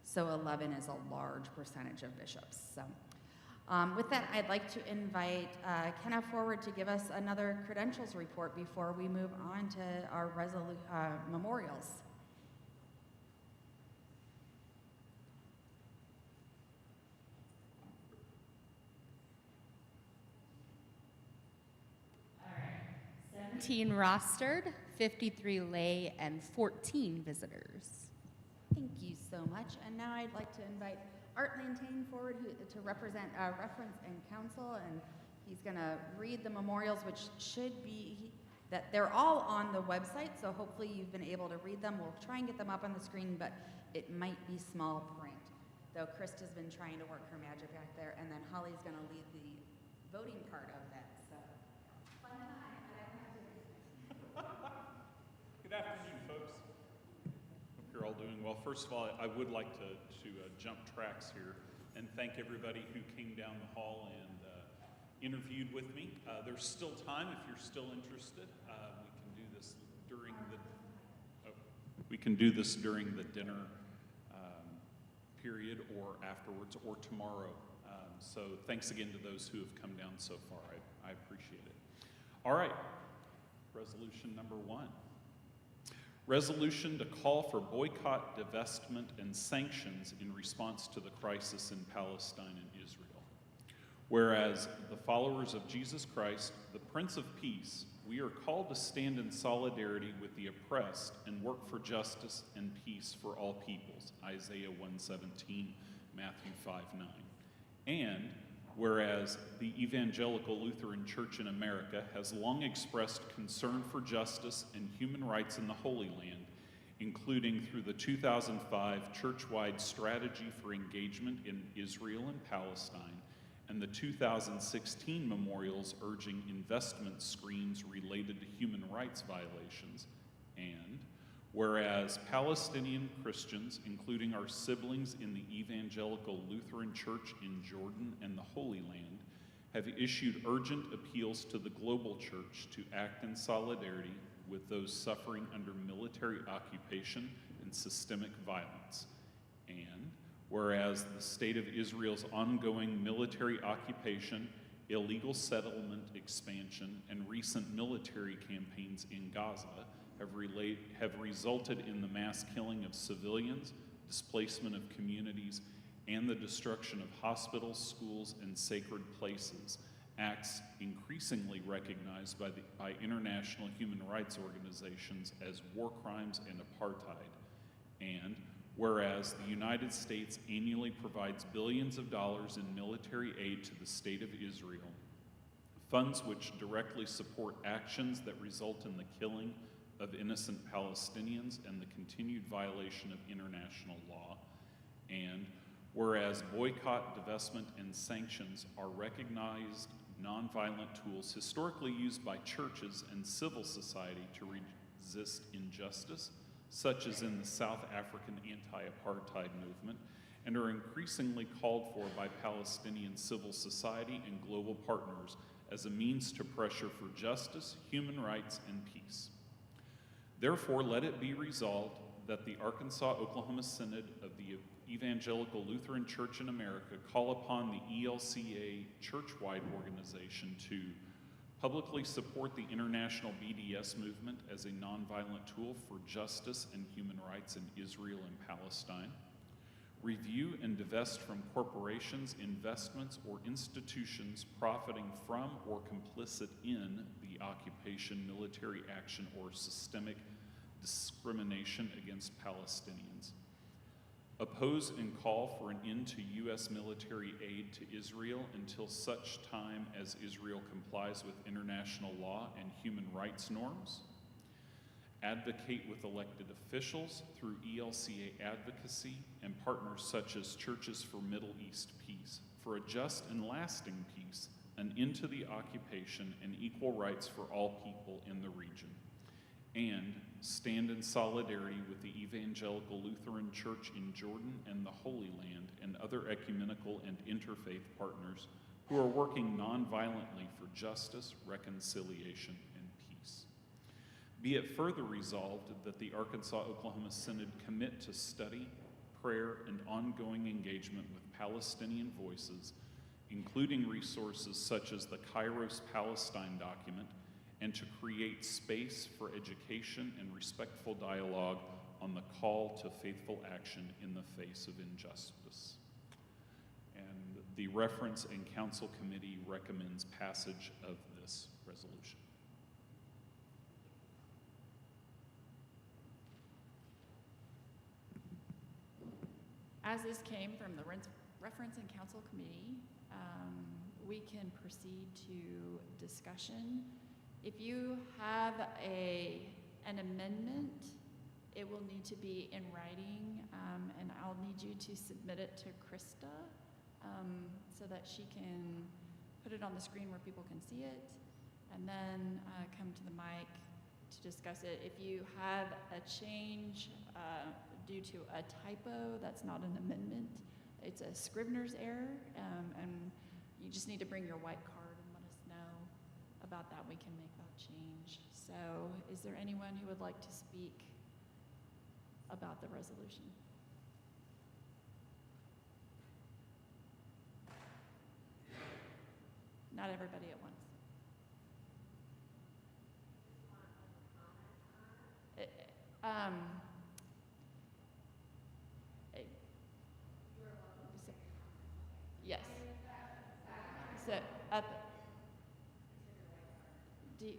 So 11 is a large percentage of bishops. So with that, I'd like to invite Kenna forward to give us another credentials report before we move on to our memorials. All right, 17 rostered, 53 lay, and 14 visitors. Thank you so much. And now I'd like to invite Art Lantain forward to represent Reference and Council, and he's going to read the memorials, which should be, that they're all on the website, so hopefully you've been able to read them. We'll try and get them up on the screen, but it might be small print, though Krista's been trying to work her magic back there, and then Holly's going to lead the voting part of that. So, fun time. Good afternoon, folks. Hope you're all doing well. First of all, I would like to jump tracks here and thank everybody who came down the hall and interviewed with me. There's still time if you're still interested. We can do this during the dinner period or afterwards or tomorrow. So thanks again to those who have come down so far. I appreciate it. All right, resolution number 1. Resolution to call for boycott, divestment, and sanctions in response to the crisis in Palestine and Israel. Whereas the followers of Jesus Christ, the Prince of Peace, we are called to stand in solidarity with the oppressed and work for justice and peace for all peoples, Isaiah 1:17, Matthew 5:9. And whereas the Evangelical Lutheran Church in America has long expressed concern for justice and human rights in the Holy Land, including through the 2005 church-wide strategy for engagement in Israel and Palestine, and the 2016 memorials urging investment screens related to human rights violations, and whereas Palestinian Christians, including our siblings in the Evangelical Lutheran Church in Jordan and the Holy Land, have issued urgent appeals to the global church to act in solidarity with those suffering under military occupation and systemic violence. And whereas the state of Israel's ongoing military occupation, illegal settlement expansion, and recent military campaigns in Gaza have resulted in the mass killing of civilians, displacement of communities, and the destruction of hospitals, schools, and sacred places, acts increasingly recognized by international human rights organizations as war crimes and apartheid. And whereas the United States annually provides billions of dollars in military aid to the state of Israel, funds which directly support actions that result in the killing of innocent Palestinians and the continued violation of international law. And whereas boycott, divestment, and sanctions are recognized nonviolent tools historically used by churches and civil society to resist injustice, such as in the South African anti-apartheid movement, and are increasingly called for by Palestinian civil society and global partners as a means to pressure for justice, human rights, and peace. Therefore, let it be resolved that the Arkansas-Oklahoma Synod of the Evangelical Lutheran Church in America call upon the ELCA church-wide organization to publicly support the international BDS movement as a nonviolent tool for justice and human rights in Israel and Palestine, review and divest from corporations, investments, or institutions profiting from or complicit in the occupation, military action, or systemic discrimination against Palestinians. Oppose and call for an end to U.S. military aid to Israel until such time as Israel complies with international law and human rights norms. Advocate with elected officials through ELCA advocacy and partners such as Churches for Middle East Peace for a just and lasting peace, an end to the occupation, and equal rights for all people in the region. And stand in solidarity with the Evangelical Lutheran Church in Jordan and the Holy Land and other ecumenical and interfaith partners who are working nonviolently for justice, reconciliation, and peace. Be it further resolved that the Arkansas-Oklahoma Synod commit to study, prayer, and ongoing engagement with Palestinian voices, including resources such as the Kairos Palestine document, and to create space for education and respectful dialogue on the call to faithful action in the face of injustice. And the Reference and Council Committee recommends passage of this resolution. As this came from the Reference and Council Committee, we can proceed to discussion. If you have an amendment, it will need to be in writing, and I'll need you to submit it to Krista so that she can put it on the screen where people can see it, and then come to the mic to discuss it. If you have a change due to a typo, that's not an amendment. It's a Scrivener's error, and you just need to bring your white card and let us know about that. We can make that change. So is there anyone who would like to speak about the resolution? Not everybody at once. Yes. So up. Do you,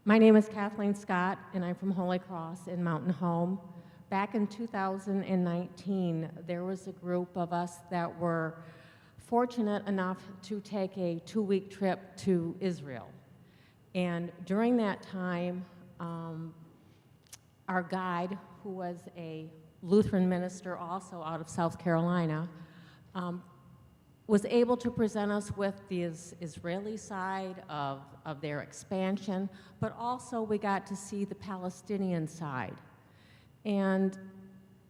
My name is Kathleen Scott, and I'm from Holy Cross in Mountain Home. Back in 2019, there was a group of us that were fortunate enough to take a 2-week trip to Israel. And during that time, our guide, who was a Lutheran minister also out of South Carolina, was able to present us with the Israeli side of their expansion, but also we got to see the Palestinian side. And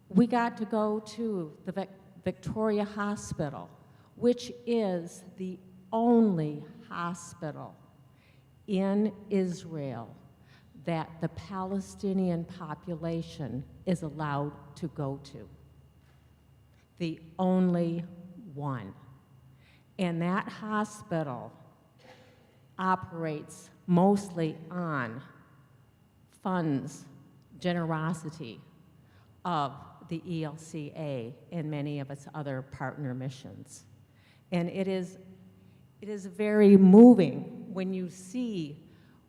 we got to go to the Victoria Hospital, which is the only hospital in Israel that the Palestinian population is allowed to go to. The only one. And that hospital operates mostly on funds, generosity of the ELCA and many of its other partner missions. And it is very moving when you see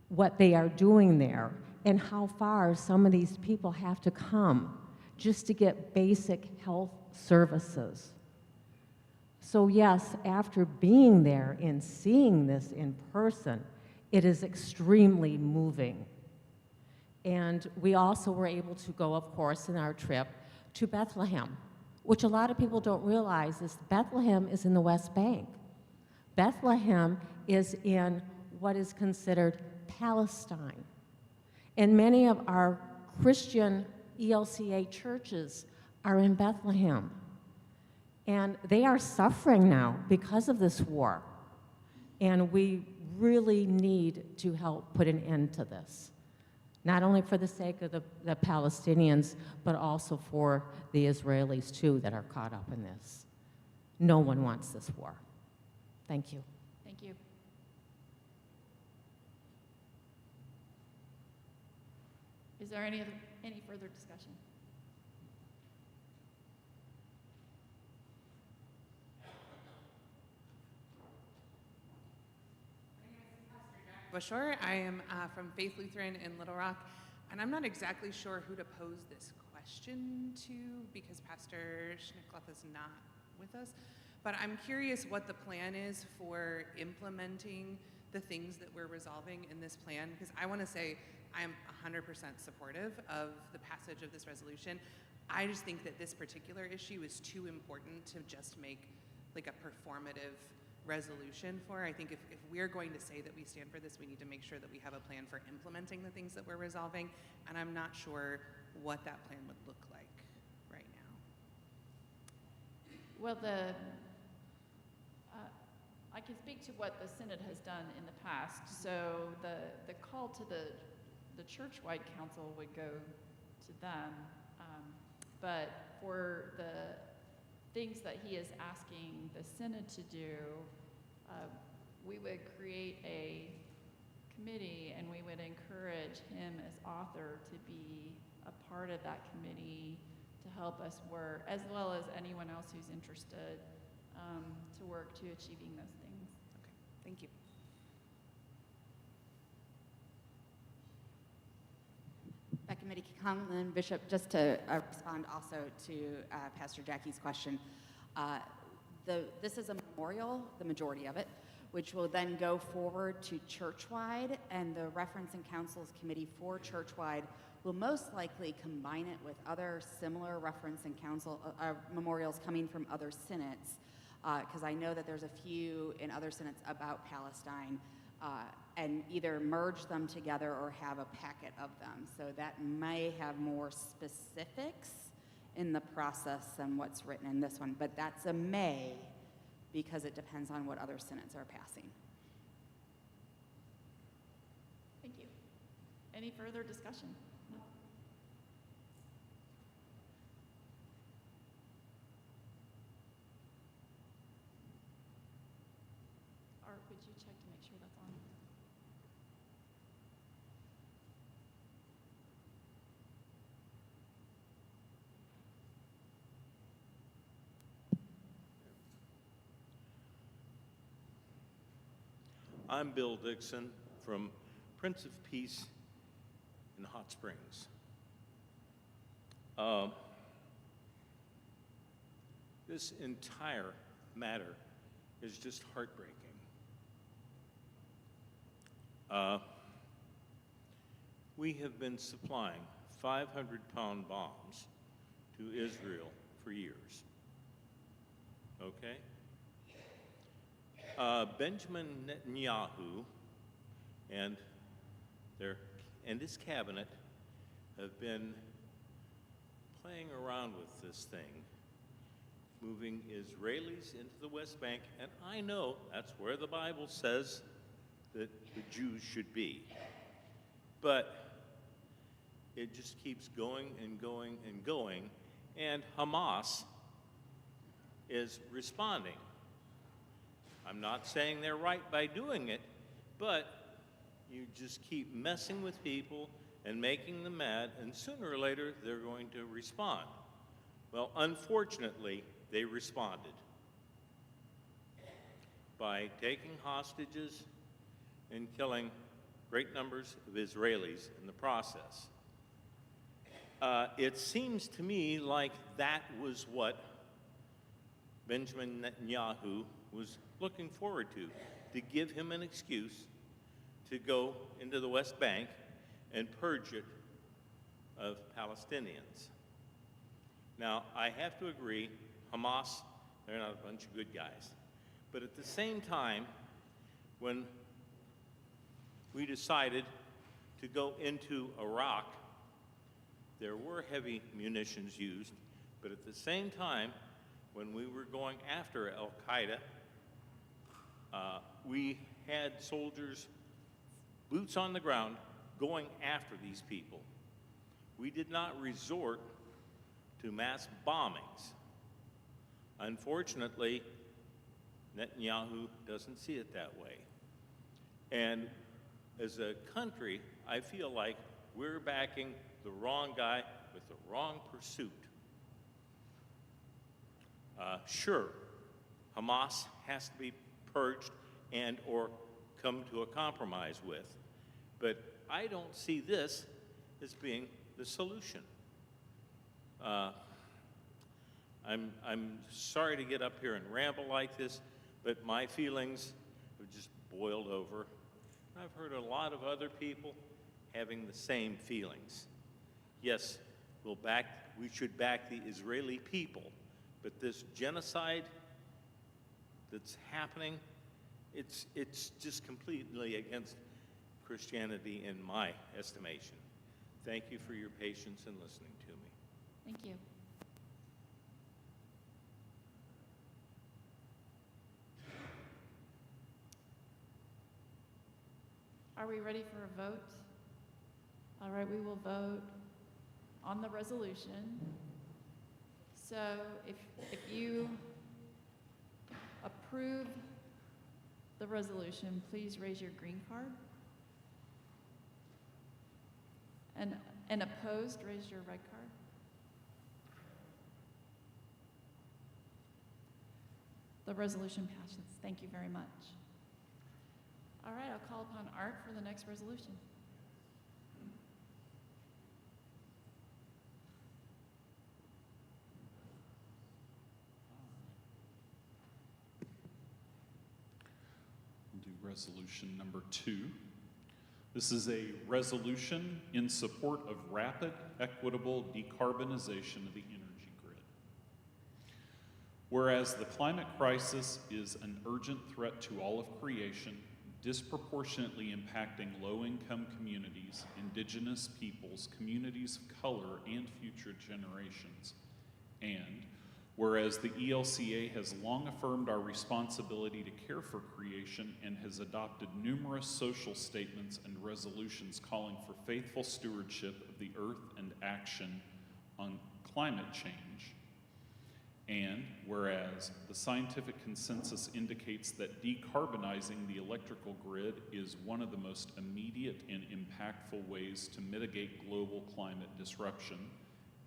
what they are doing there and how far some of these people have to come just to get basic health services. So yes, after being there and seeing this in person, it is extremely moving. And we also were able to go, of course, in our trip to Bethlehem, which a lot of people don't realize is Bethlehem is in the West Bank. Bethlehem is in what is considered Palestine. And many of our Christian ELCA churches are in Bethlehem. And they are suffering now because of this war. And we really need to help put an end to this. Not only for the sake of the Palestinians, but also for the Israelis too that are caught up in this. No one wants this war. Thank you. thank you. Is there any further discussion? Bushor. I am from Faith Lutheran in Little Rock, and I'm not exactly sure who to pose this question to because Pastor Schnickloff is not with us, but I'm curious what the plan is for implementing the things that we're resolving in this plan, because I want to say I'm 100% supportive of the passage of this resolution. I just think that this particular issue is too important to just make like a performative resolution for. I think if we're going to say that we stand for this, we need to make sure that we have a plan for implementing the things that we're resolving, and I'm not sure what that plan would look like right now. Well, I can speak to what the Synod has done in the past. So the call to the church-wide council would go to them. But for the things that he is asking the Synod to do, we would create a committee and we would encourage him as author to be a part of that committee to help us work, as well as anyone else who's interested to work to achieving those things. Okay, thank you. That committee can come, and Bishop, just to respond also to Pastor Jackie's question. This is a memorial, the majority of it, which will then go forward to churchwide, and the Reference and Councils Committee for churchwide will most likely combine it with other similar reference and council memorials coming from other synods, because I know that there's a few in other synods about Palestine, and either merge them together or have a packet of them. So that may have more specifics in the process than what's written in this one, but that's a may, because it depends on what other synods are passing. Thank you. Any further discussion? No. Art, would you check to make sure that's on? I'm Bill Dixon from Prince of Peace in Hot Springs. This entire matter is just heartbreaking. We have been supplying 500-pound bombs to Israel for years. Okay? Benjamin Netanyahu and his cabinet have been playing around with this thing, moving Israelis into the West Bank, and I know that's where the Bible says that the Jews should be. But it just keeps going and going and going, and Hamas is responding. I'm not saying they're right by doing it, but you just keep messing with people and making them mad, and sooner or later they're going to respond. Well, unfortunately, they responded by taking hostages and killing great numbers of Israelis in the process. It seems to me like that was what Benjamin Netanyahu was looking forward to give him an excuse to go into the West Bank and purge it of Palestinians. Now, I have to agree, Hamas, they're not a bunch of good guys. But at the same time, when we decided to go into Iraq, there were heavy munitions used, but at the same time, when we were going after Al-Qaeda, we had soldiers, boots on the ground, going after these people. We did not resort to mass bombings. Unfortunately, Netanyahu doesn't see it that way. And as a country, I feel like we're backing the wrong guy with the wrong pursuit. Sure, Hamas has to be purged and or come to a compromise with, but I don't see this as being the solution. I'm sorry to get up here and ramble like this, but my feelings have just boiled over. I've heard a lot of other people having the same feelings. Yes, we should back the Israeli people, but this genocide that's happening, it's just completely against Christianity in my estimation. Thank you for your patience in listening to me. Thank you. Are we ready for a vote? All right, we will vote on the resolution. So if you approve the resolution, please raise your green card. And opposed, raise your red card. The resolution passes. Thank you very much. All right, I'll call upon Art for the next resolution. We'll do resolution number 2. This is a resolution in support of rapid, equitable decarbonization of the energy grid. Whereas the climate crisis is an urgent threat to all of creation, disproportionately impacting low-income communities, indigenous peoples, communities of color, and future generations. And whereas the ELCA has long affirmed our responsibility to care for creation and has adopted numerous social statements and resolutions calling for faithful stewardship of the earth and action on climate change. And whereas the scientific consensus indicates that decarbonizing the electrical grid is one of the most immediate and impactful ways to mitigate global climate disruption,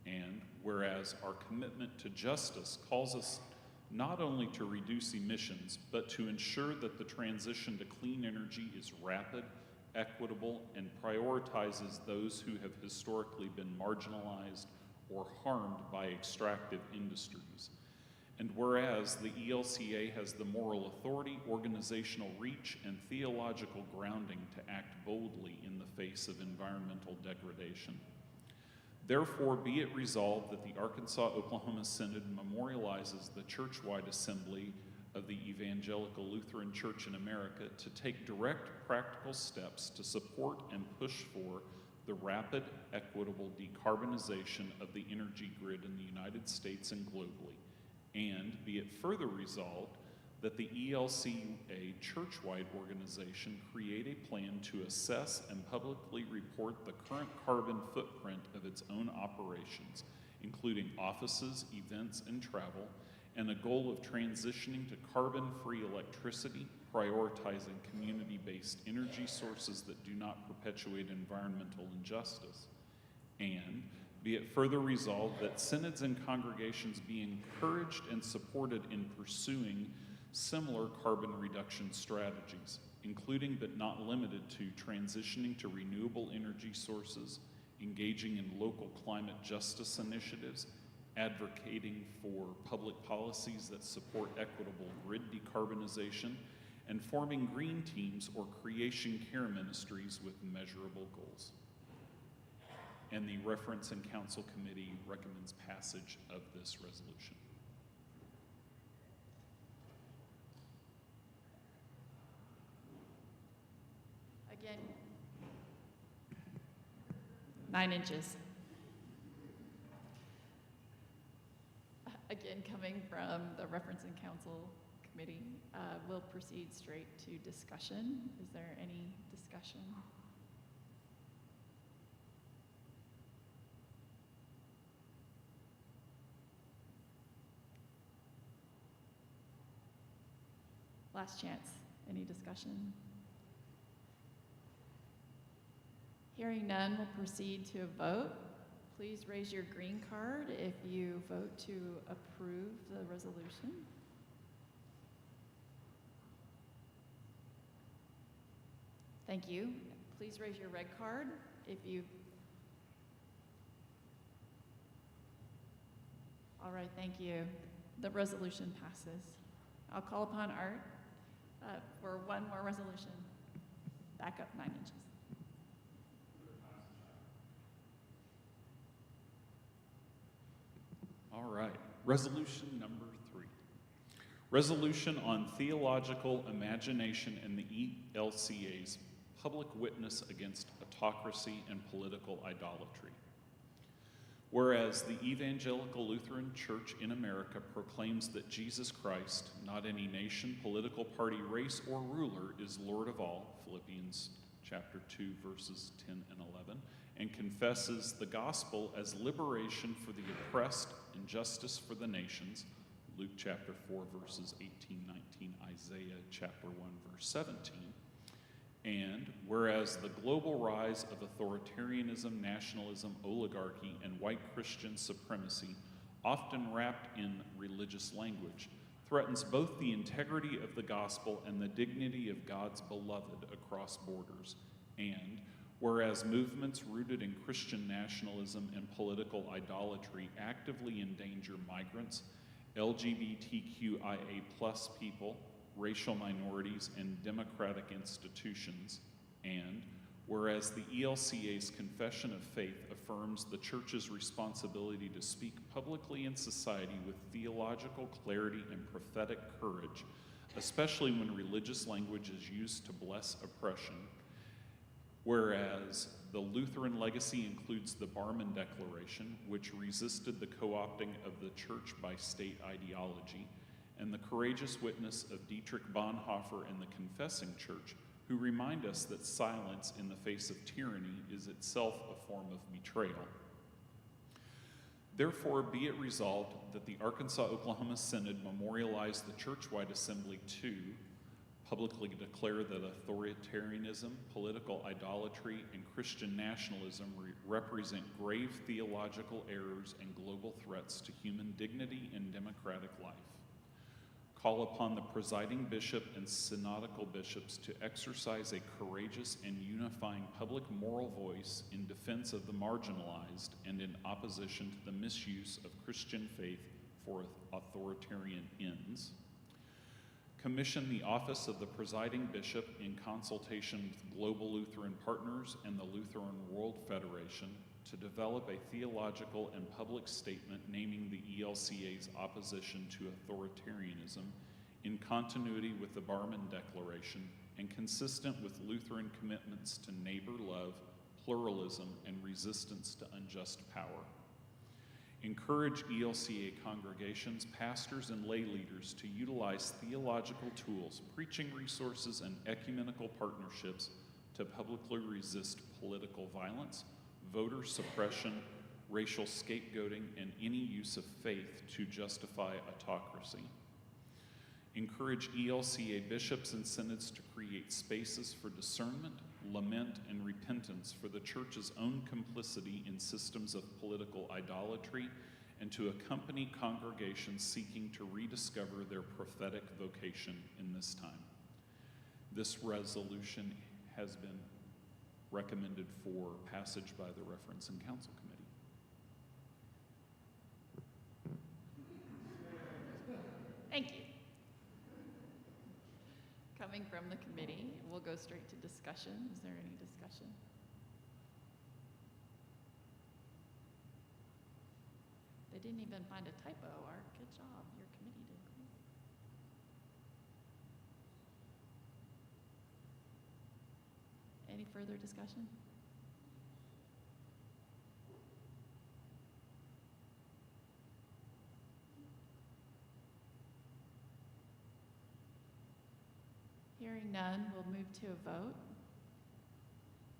and whereas our commitment to justice calls us not only to reduce emissions, but to ensure that the transition to clean energy is rapid, equitable, and prioritizes those who have historically been marginalized or harmed by extractive industries. And whereas the ELCA has the moral authority, organizational reach, and theological grounding to act boldly in the face of environmental degradation. Therefore, be it resolved that the Arkansas-Oklahoma Synod memorializes the church-wide assembly of the Evangelical Lutheran Church in America to take direct, practical steps to support and push for the rapid, equitable decarbonization of the energy grid in the United States and globally. And be it further resolved that the ELCA church-wide organization create a plan to assess and publicly report the current carbon footprint of its own operations, including offices, events, and travel, and a goal of transitioning to carbon-free electricity, prioritizing community-based energy sources that do not perpetuate environmental injustice. And be it further resolved that synods and congregations be encouraged and supported in pursuing similar carbon reduction strategies, including but not limited to transitioning to renewable energy sources, engaging in local climate justice initiatives, advocating for public policies that support equitable grid decarbonization, and forming green teams or creation care ministries with measurable goals. And the Reference and Council Committee recommends passage of this resolution. Again, 9 inches. Again, coming from the Reference and Council Committee, we'll proceed straight to discussion. Is there any discussion? Last chance. Any discussion? Hearing none, we'll proceed to a vote. Please raise your green card if you vote to approve the resolution. Thank you. Please raise your red card if you... All right, thank you. The resolution passes. I'll call upon Art for one more resolution. Back up 9 inches. All right, resolution number 3. Resolution on theological imagination and the ELCA's public witness against autocracy and political idolatry. Whereas the Evangelical Lutheran Church in America proclaims that Jesus Christ, not any nation, political party, race, or ruler, is Lord of all, Philippians chapter 2, verses 10 and 11, and confesses the gospel as liberation for the oppressed and justice for the nations, Luke chapter 4, verses 18, 19, Isaiah chapter 1, verse 17. And whereas the global rise of authoritarianism, nationalism, oligarchy, and white Christian supremacy, often wrapped in religious language, threatens both the integrity of the gospel and the dignity of God's beloved across borders. And whereas movements rooted in Christian nationalism and political idolatry actively endanger migrants, LGBTQIA+ people, racial minorities, and democratic institutions, and whereas the ELCA's Confession of Faith affirms the Church's responsibility to speak publicly in society with theological clarity and prophetic courage, especially when religious language is used to bless oppression, whereas the Lutheran legacy includes the Barmen Declaration, which resisted the co-opting of the Church by state ideology, and the courageous witness of Dietrich Bonhoeffer and the Confessing Church, who remind us that silence in the face of tyranny is itself a form of betrayal. Therefore, be it resolved that the Arkansas-Oklahoma Synod memorialize the churchwide assembly to publicly declare that authoritarianism, political idolatry, and Christian nationalism represent grave theological errors and global threats to human dignity and democratic life. Call upon the presiding bishop and synodical bishops to exercise a courageous and unifying public moral voice in defense of the marginalized and in opposition to the misuse of Christian faith for authoritarian ends. Commission the office of the presiding bishop in consultation with Global Lutheran Partners and the Lutheran World Federation to develop a theological and public statement naming the ELCA's opposition to authoritarianism in continuity with the Barmen Declaration and consistent with Lutheran commitments to neighbor love, pluralism, and resistance to unjust power. Encourage ELCA congregations, pastors, and lay leaders to utilize theological tools, preaching resources, and ecumenical partnerships to publicly resist political violence, voter suppression, racial scapegoating, and any use of faith to justify autocracy. Encourage ELCA bishops and synods to create spaces for discernment, lament, and repentance for the Church's own complicity in systems of political idolatry, and to accompany congregations seeking to rediscover their prophetic vocation in this time. This resolution has been recommended for passage by the Reference and Council Committee. Thank you. Coming from the committee, we'll go straight to discussion. Is there any discussion? They didn't even find a typo, Art. Good job. Your committee did great. Any further discussion? Hearing none, we'll move to a vote.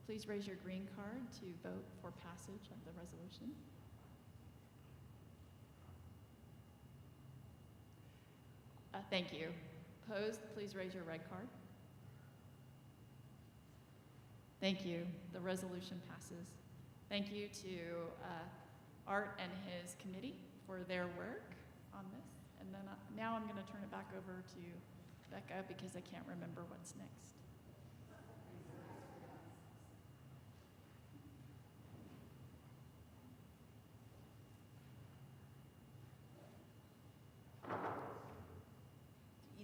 Please raise your green card to vote for passage of the resolution. Thank you. Opposed, please raise your red card. Thank you. The resolution passes. Thank you to Art and his committee for their work on this. And then now I'm going to turn it back over to Becca because I can't remember what's next.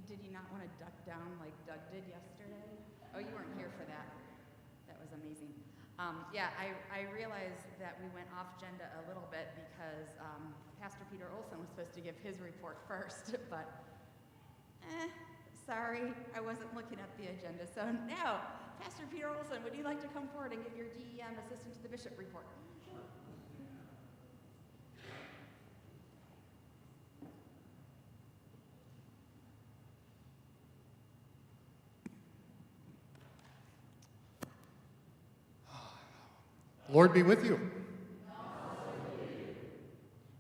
Did you not want to duck down like Doug did yesterday? Oh, you weren't here for that. That was amazing. Yeah, I realized that we went off agenda a little bit because Pastor Peter Olson was supposed to give his report first, but sorry, I wasn't looking at the agenda. So now, Pastor Peter Olson, would you like to come forward and give your DEM Assistant to the Bishop report? Lord be with you.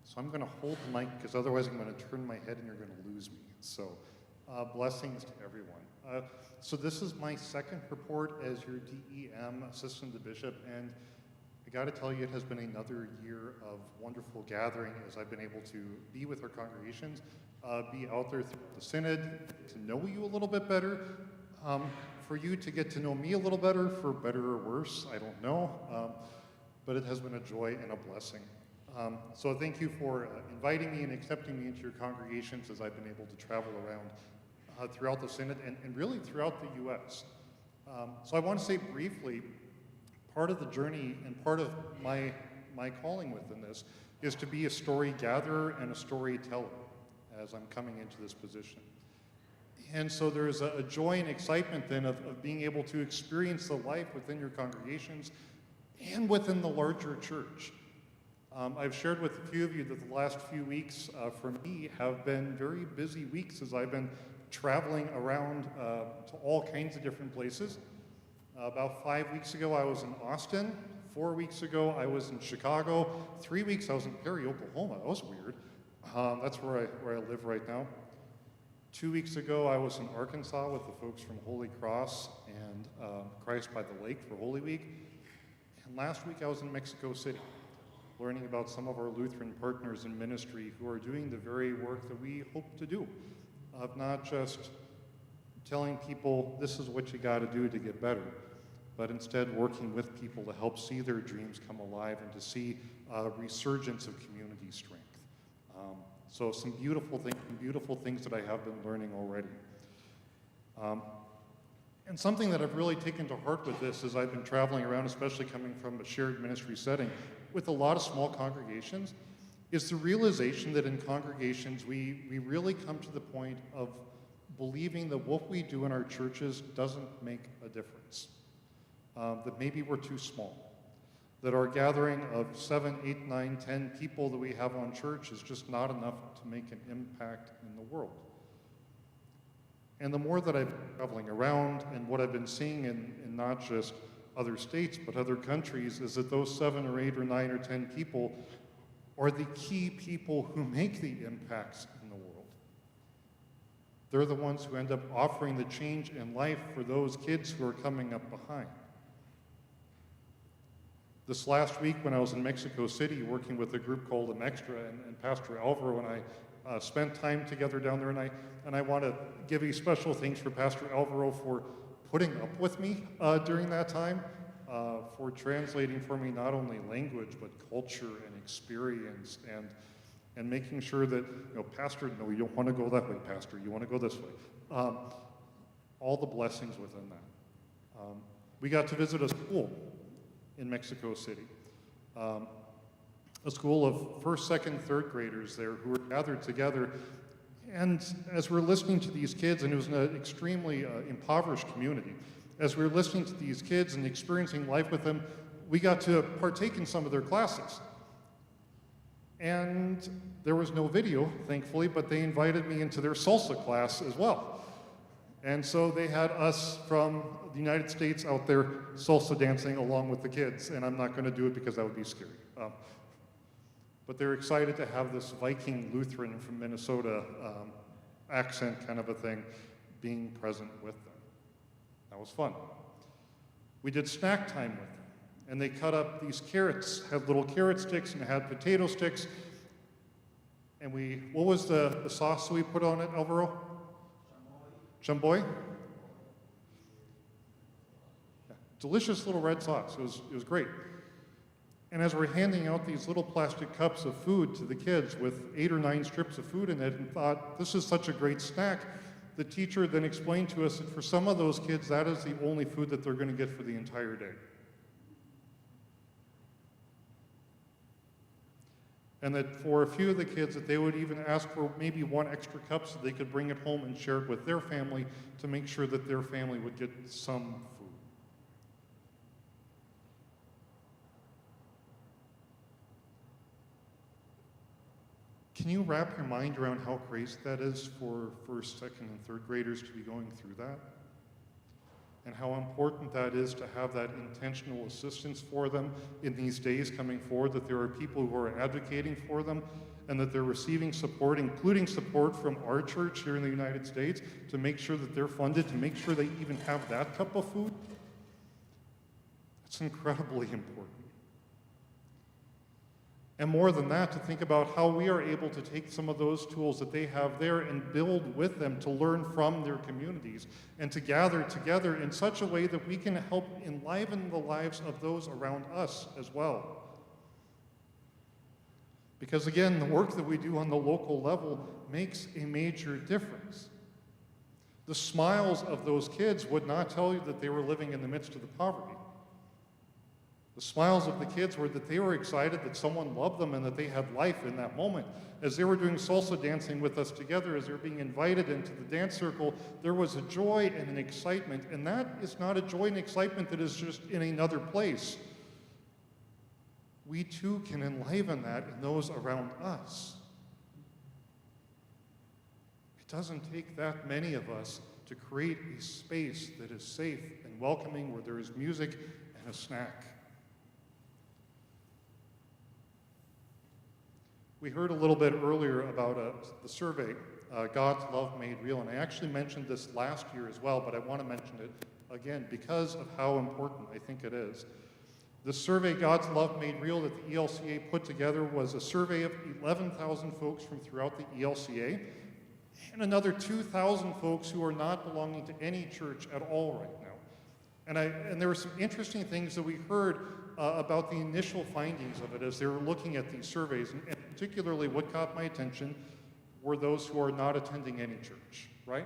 So I'm going to hold the mic because otherwise I'm going to turn my head and you're going to lose me. So blessings to everyone. So this is my second report as your DEM assistant to bishop, and I got to tell you, it has been another year of wonderful gathering as I've been able to be with our congregations, be out there through the Synod, to know you a little bit better, for you to get to know me a little better, for better or worse, I don't know, but it has been a joy and a blessing. So thank you for inviting me and accepting me into your congregations as I've been able to travel around throughout the Synod and really throughout the U.S. So I want to say briefly, part of the journey and part of my calling within this is to be a story gatherer and a storyteller as I'm coming into this position. And so there's a joy and excitement then of being able to experience the life within your congregations and within the larger church. I've shared with a few of you that the last few weeks for me have been very busy weeks as I've been traveling around to all kinds of different places. About 5 weeks ago, I was in Austin. 4 weeks ago, I was in Chicago. 3 weeks, I was in Perry, Oklahoma. That was weird. That's where I live right now. 2 weeks ago, I was in Arkansas with the folks from Holy Cross and Christ by the Lake for Holy Week. And last week, I was in Mexico City, learning about some of our Lutheran partners in ministry who are doing the very work that we hope to do, of not just telling people this is what you got to do to get better, but instead working with people to help see their dreams come alive and to see a resurgence of community strength. So some beautiful things that I have been learning already. And something that I've really taken to heart with this as I've been traveling around, especially coming from a shared ministry setting with a lot of small congregations, is the realization that in congregations we really come to the point of believing that what we do in our churches doesn't make a difference, that maybe we're too small, that our gathering of 7, 8, 9, 10 people that we have on church is just not enough to make an impact in the world. And the more that I've been traveling around and what I've been seeing in not just other states but other countries is that those 7 or 8 or 9 or 10 people are the key people who make the impacts in the world. They're the ones who end up offering the change in life for those kids who are coming up behind. This last week when I was in Mexico City working with a group called Extra and Pastor Alvaro and I spent time together down there, and I want to give a special thanks for Pastor Alvaro for putting up with me during that time, for translating for me not only language but culture and experience and making sure that, Pastor, no, you don't want to go that way, Pastor, you want to go this way. All the blessings within that. We got to visit a school in Mexico City. A school of first, second, third graders there who were gathered together. And as we're listening to these kids, and it was an extremely impoverished community, as we were listening to these kids and experiencing life with them, we got to partake in some of their classes. And there was no video, thankfully, but they invited me into their salsa class as well. And so they had us from the United States out there salsa dancing along with the kids, and I'm not going to do it because that would be scary. But they're excited to have this Viking Lutheran from Minnesota accent kind of a thing being present with them. That was fun. We did snack time with them, and they cut up these carrots, had little carrot sticks and had potato sticks. And what was the sauce that we put on it, Alvaro? Chamboy? Yeah, delicious little red sauce. It was great. And as we're handing out these little plastic cups of food to the kids with 8 or 9 strips of food in it and thought, this is such a great snack, the teacher then explained to us that for some of those kids, that is the only food that they're going to get for the entire day. And that for a few of the kids, that they would even ask for maybe 1 extra cup so they could bring it home and share it with their family to make sure that their family would get some food. Can you wrap your mind around how crazy that is for first, second, and third graders to be going through that? and how important that is to have that intentional assistance for them in these days coming forward, that there are people who are advocating for them, and that they're receiving support, including support from our church here in the United States, to make sure that they're funded, to make sure they even have that cup of food. That's incredibly important. And more than that, to think about how we are able to take some of those tools that they have there and build with them to learn from their communities and to gather together in such a way that we can help enliven the lives of those around us as well. Because again, the work that we do on the local level makes a major difference. The smiles of those kids would not tell you that they were living in the midst of the poverty. The smiles of the kids were that they were excited that someone loved them and that they had life in that moment. As they were doing salsa dancing with us together, as they were being invited into the dance circle, there was a joy and an excitement, and that is not a joy and excitement that is just in another place. We too can enliven that in those around us. It doesn't take that many of us to create a space that is safe and welcoming, where there is music and a snack. We heard a little bit earlier about the survey, God's Love Made Real, and I actually mentioned this last year as well, but I want to mention it again because of how important I think it is. The survey, God's Love Made Real, that the ELCA put together was a survey of 11,000 folks from throughout the ELCA, and another 2,000 folks who are not belonging to any church at all right now. And there were some interesting things that we heard about the initial findings of it as they were looking at these surveys, and particularly what caught my attention were those who are not attending any church, right?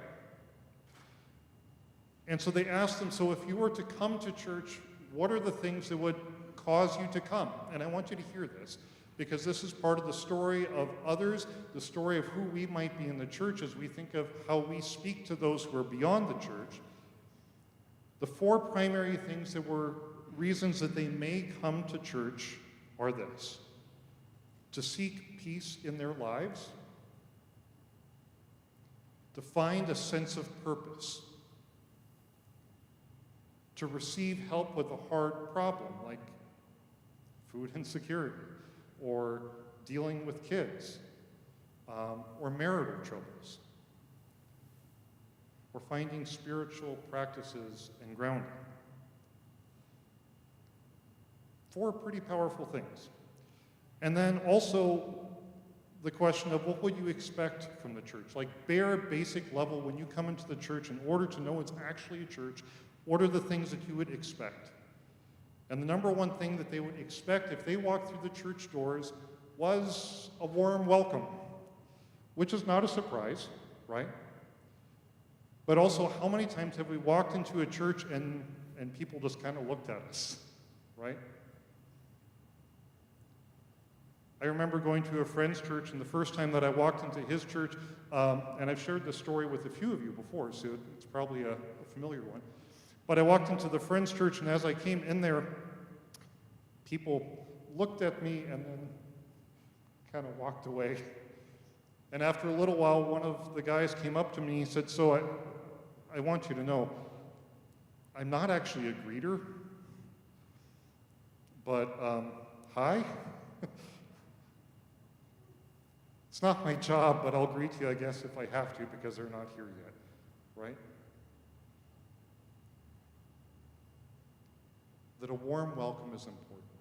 And so they asked them, so if you were to come to church, what are the things that would cause you to come? And I want you to hear this, because this is part of the story of others, the story of who we might be in the church as we think of how we speak to those who are beyond the church. The four primary things that were reasons that they may come to church are this: to seek peace in their lives, to find a sense of purpose, to receive help with a hard problem like food insecurity, or dealing with kids, or marital troubles, or finding spiritual practices and grounding. Four pretty powerful things. And then also the question of what would you expect from the church? Like bare basic level, when you come into the church, in order to know it's actually a church, what are the things that you would expect? And the number one thing that they would expect if they walked through the church doors was a warm welcome, which is not a surprise, right? But also, how many times have we walked into a church and people just kind of looked at us, right? I remember going to a friend's church, and the first time that I walked into his church, and I've shared this story with a few of you before, so it's probably a familiar one. But I walked into the friend's church, and as I came in there, people looked at me and then kind of walked away. And after a little while, one of the guys came up to me and he said, so I want you to know, I'm not actually a greeter, but hi? It's not my job, but I'll greet you, I guess, if I have to, because they're not here yet, right? That a warm welcome is important,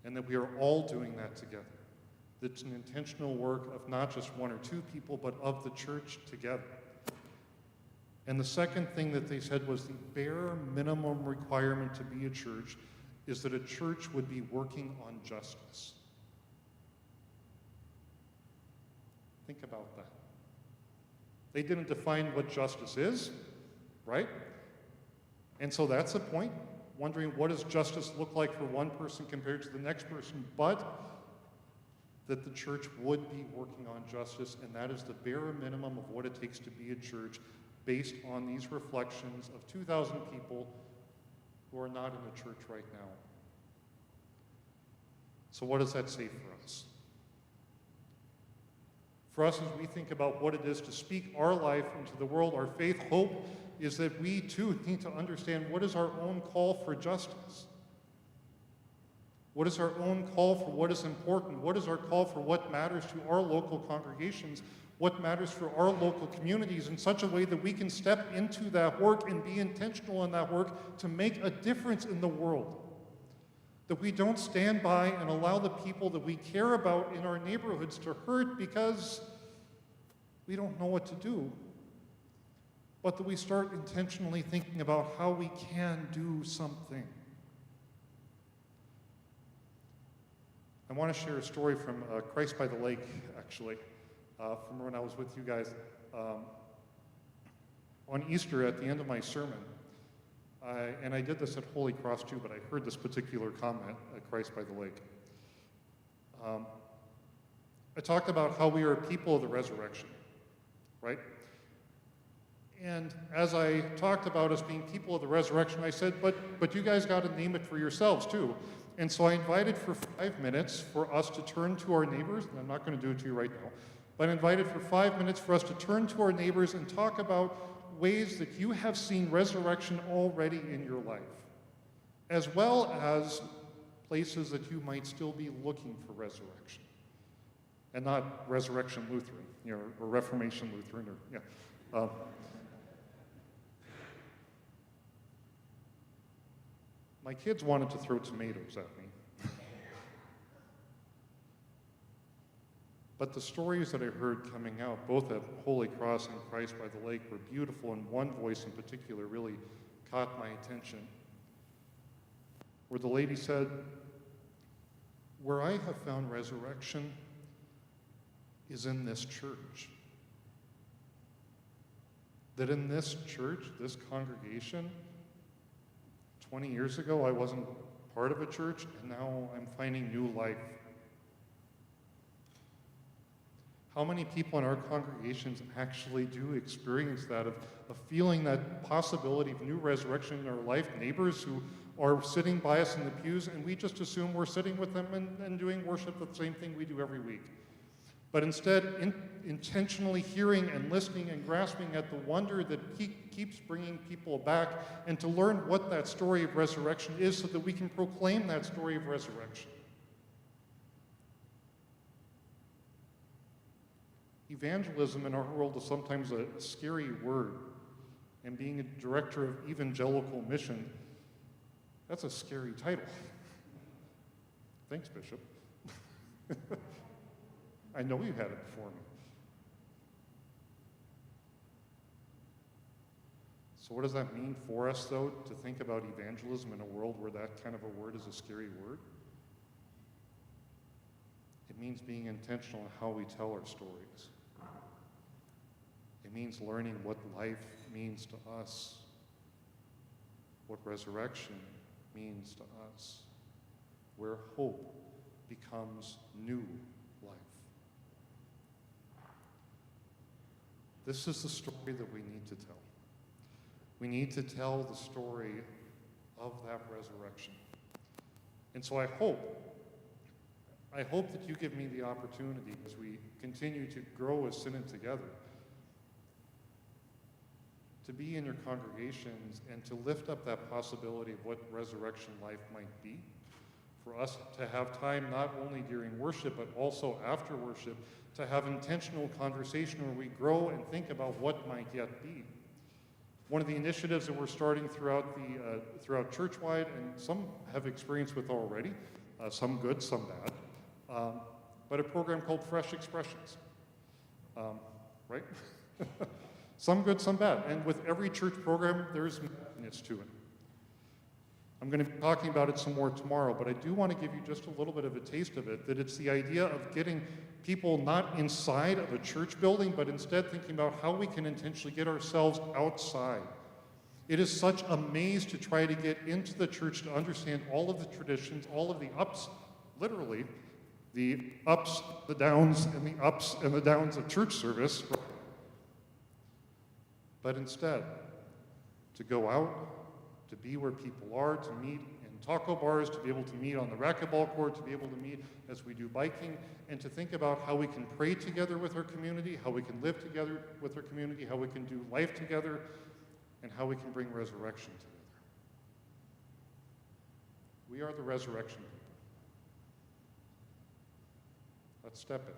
and that we are all doing that together. That's an intentional work of not just one or two people, but of the church together. And the second thing that they said was the bare minimum requirement to be a church is that a church would be working on justice. Think about that. They didn't define what justice is, right? And so that's a point, wondering what does justice look like for one person compared to the next person, but that the church would be working on justice, and that is the bare minimum of what it takes to be a church based on these reflections of 2,000 people who are not in the church right now. So what does that say for us? For us, as we think about what it is to speak our life into the world, our faith, hope, is that we too need to understand what is our own call for justice. What is our own call for what is important? What is our call for what matters to our local congregations? What matters for our local communities in such a way that we can step into that work and be intentional in that work to make a difference in the world? That we don't stand by and allow the people that we care about in our neighborhoods to hurt because we don't know what to do, but that we start intentionally thinking about how we can do something. I want to share a story from Christ by the Lake, actually, from when I was with you guys. On Easter, at the end of my sermon, and I did this at Holy Cross too, but I heard this particular comment at Christ by the Lake. I talked about how we are a people of the resurrection, right? And as I talked about us being people of the resurrection, I said, but you guys got to name it for yourselves too. And so I invited for 5 minutes for us to turn to our neighbors, and I'm not going to do it to you right now, but I invited for 5 minutes for us to turn to our neighbors and talk about ways that you have seen resurrection already in your life, as well as places that you might still be looking for resurrection. And not Resurrection Lutheran, or Reformation Lutheran, or, yeah. My kids wanted to throw tomatoes at me. But the stories that I heard coming out, both at Holy Cross and Christ by the Lake, were beautiful, and one voice in particular really caught my attention, where the lady said, "Where I have found resurrection is in this church. That in this church, this congregation, 20 years ago, I wasn't part of a church, and now I'm finding new life." How many people in our congregations actually do experience that, of feeling that possibility of new resurrection in our life, neighbors who are sitting by us in the pews, and we just assume we're sitting with them and doing worship, the same thing we do every week. But instead, intentionally hearing and listening and grasping at the wonder that keeps bringing people back, and to learn what that story of resurrection is so that we can proclaim that story of resurrection. Evangelism in our world is sometimes a scary word, and being a director of evangelical mission, that's a scary title. Thanks, Bishop. I know you had it before me. So what does that mean for us, though, to think about evangelism in a world where that kind of a word is a scary word? It means being intentional in how we tell our stories. It means learning what life means to us, what resurrection means to us, where hope becomes new life. This is the story that we need to tell. We need to tell the story of that resurrection. And so I hope that you give me the opportunity, as we continue to grow as Synod together, to be in your congregations and to lift up that possibility of what resurrection life might be, for us to have time not only during worship but also after worship, to have intentional conversation where we grow and think about what might yet be. One of the initiatives that we're starting throughout Churchwide, and some have experience with already, some good, some bad, but a program called Fresh Expressions, right? Some good, some bad. And with every church program, there's madness to it. I'm going to be talking about it some more tomorrow, but I do want to give you just a little bit of a taste of it, that it's the idea of getting people not inside of a church building, but instead thinking about how we can intentionally get ourselves outside. It is such a maze to try to get into the church to understand all of the traditions, all of the ups, literally, the ups, the downs, and the ups and the downs of church service. But instead, to go out, to be where people are, to meet in taco bars, to be able to meet on the racquetball court, to be able to meet as we do biking, and to think about how we can pray together with our community, how we can live together with our community, how we can do life together, and how we can bring resurrection together. We are the resurrection people. Let's step in.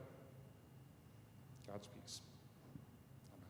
God's peace. Amen.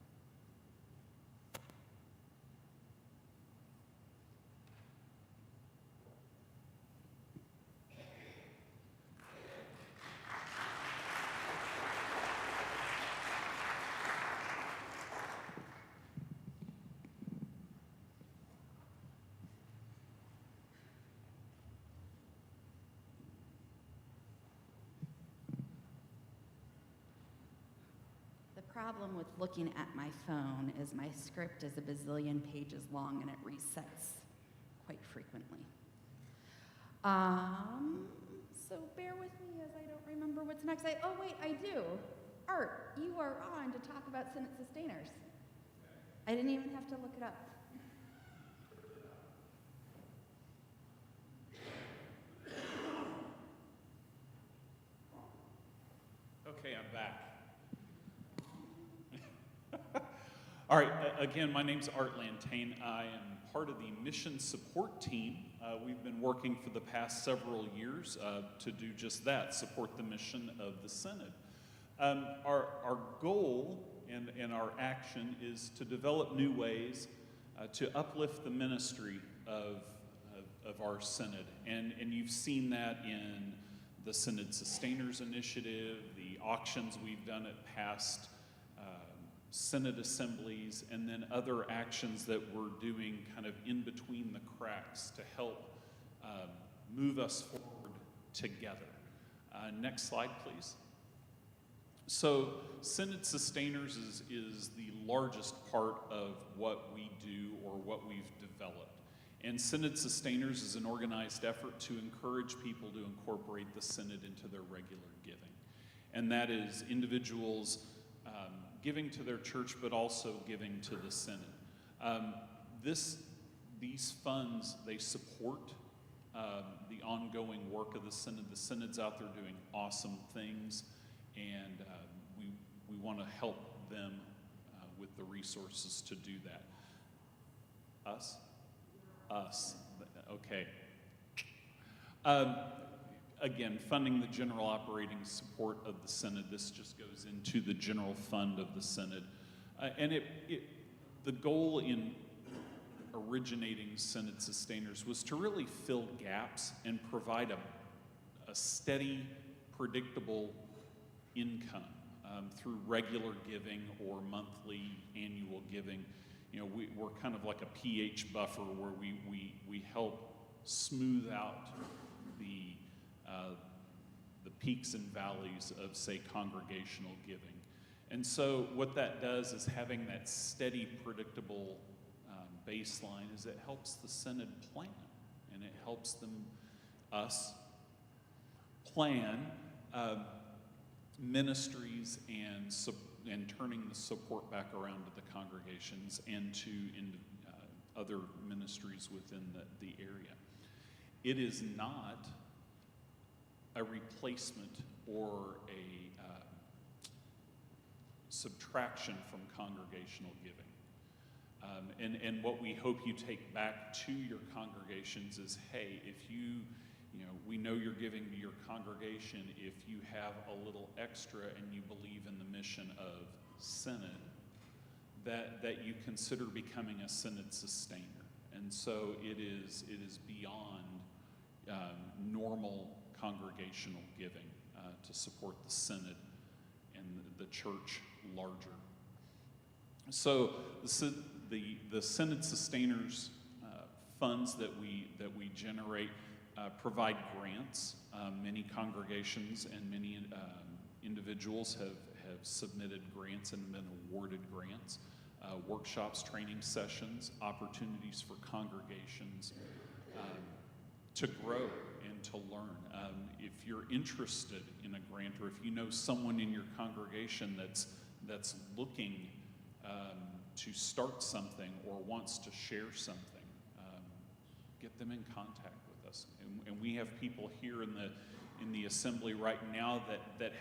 The problem with looking at my phone is my script is a bazillion pages long and it resets quite frequently. So bear with me as I don't remember what's next. Oh wait, I do. Art, you are on to talk about Synod sustainers. I didn't even have to look it up. Okay, I'm back. All right, again, my name's Art Lantain. I am part of the mission support team. We've been working for the past several years to do just that, support the mission of the Synod. Our goal and our action is to develop new ways to uplift the ministry of our Synod. And you've seen that in the Synod Sustainers Initiative, the auctions we've done at past Synod assemblies, and then other actions that we're doing kind of in between the cracks to help move us forward together. Next slide, please. So Synod Sustainers is the largest part of what we do or what we've developed. And Synod Sustainers is an organized effort to encourage people to incorporate the Synod into their regular giving. And that is individuals giving to their church, but also giving to the Synod. These funds, they support the ongoing work of the Synod. The Synod's out there doing awesome things, and we want to help them with the resources to do that. Us? Okay. Again, funding the general operating support of the Synod. This just goes into the general fund of the Synod. And the goal in originating Synod Sustainers was to really fill gaps and provide a steady, predictable income through regular giving or monthly, annual giving. You know, we're kind of like a pH buffer where we help smooth out the peaks and valleys of, say, congregational giving. And so what that does is having that steady, predictable baseline is it helps the Synod plan, and it helps us plan ministries and turning the support back around to the congregations and to other ministries within the area. It is not a replacement or a subtraction from congregational giving. And what we hope you take back to your congregations is, hey, if we know you're giving to your congregation, if you have a little extra and you believe in the mission of Synod, that you consider becoming a Synod sustainer. And so it is beyond normal congregational giving to support the Synod and the church larger. So the Synod Sustainers funds that we generate provide grants. Many congregations and many individuals have submitted grants and been awarded grants. Workshops, training sessions, opportunities for congregations to grow and to learn. If you're interested in a grant, or if you know someone in your congregation that's looking to start something or wants to share something, get them in contact with us. And we have people here in the assembly right now that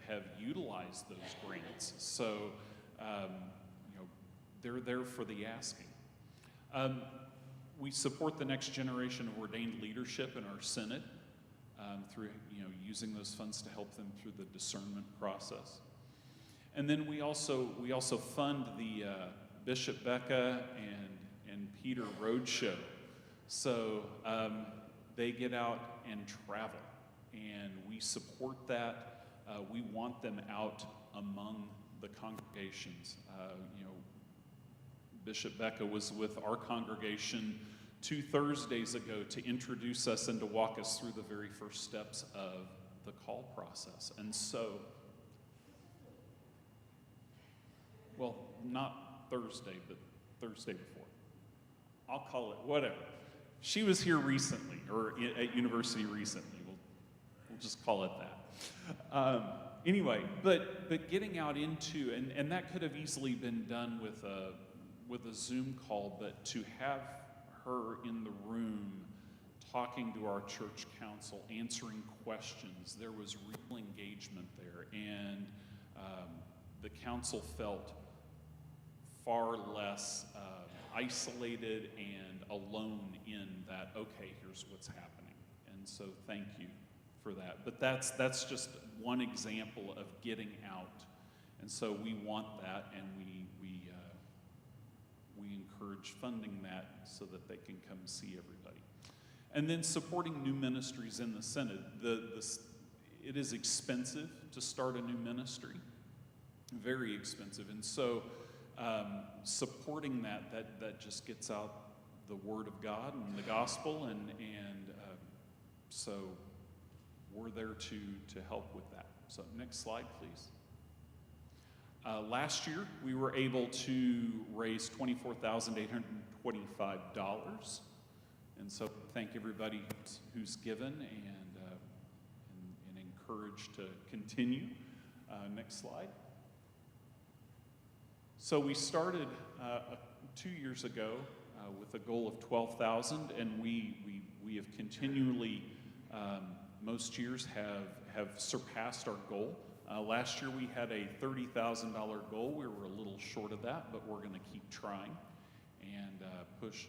have utilized those grants. So they're there for the asking. We support the next generation of ordained leadership in our synod through using those funds to help them through the discernment process. And then we also fund the Bishop Becca and Peter Roadshow. So they get out and travel, and we support that. We want them out among the congregations. Bishop Becca was with our congregation 2 Thursdays ago to introduce us and to walk us through the very first steps of the call process. And so, well, not Thursday, but Thursday before. I'll call it whatever. She was here recently, or at university recently. We'll just call it that. Anyway, but getting out into, and that could have easily been done with a Zoom call, but to have her in the room talking to our church council, answering questions, there was real engagement there, and the council felt far less isolated and alone in that, okay, here's what's happening. And so thank you for that. But that's just one example of getting out. And so we want that, and we encourage funding that so that they can come see everybody. And then supporting new ministries in the Synod. It is expensive to start a new ministry, very expensive. And so supporting that just gets out the Word of God and the gospel, and so we're there to help with that. So next slide, please. Last year, we were able to raise $24,825, and so thank everybody who's given and encouraged to continue. Next slide. So we started 2 years ago with a goal of 12,000, and we have continually, most years have surpassed our goal. Last year we had a $30,000 goal. We were a little short of that, but we're going to keep trying and push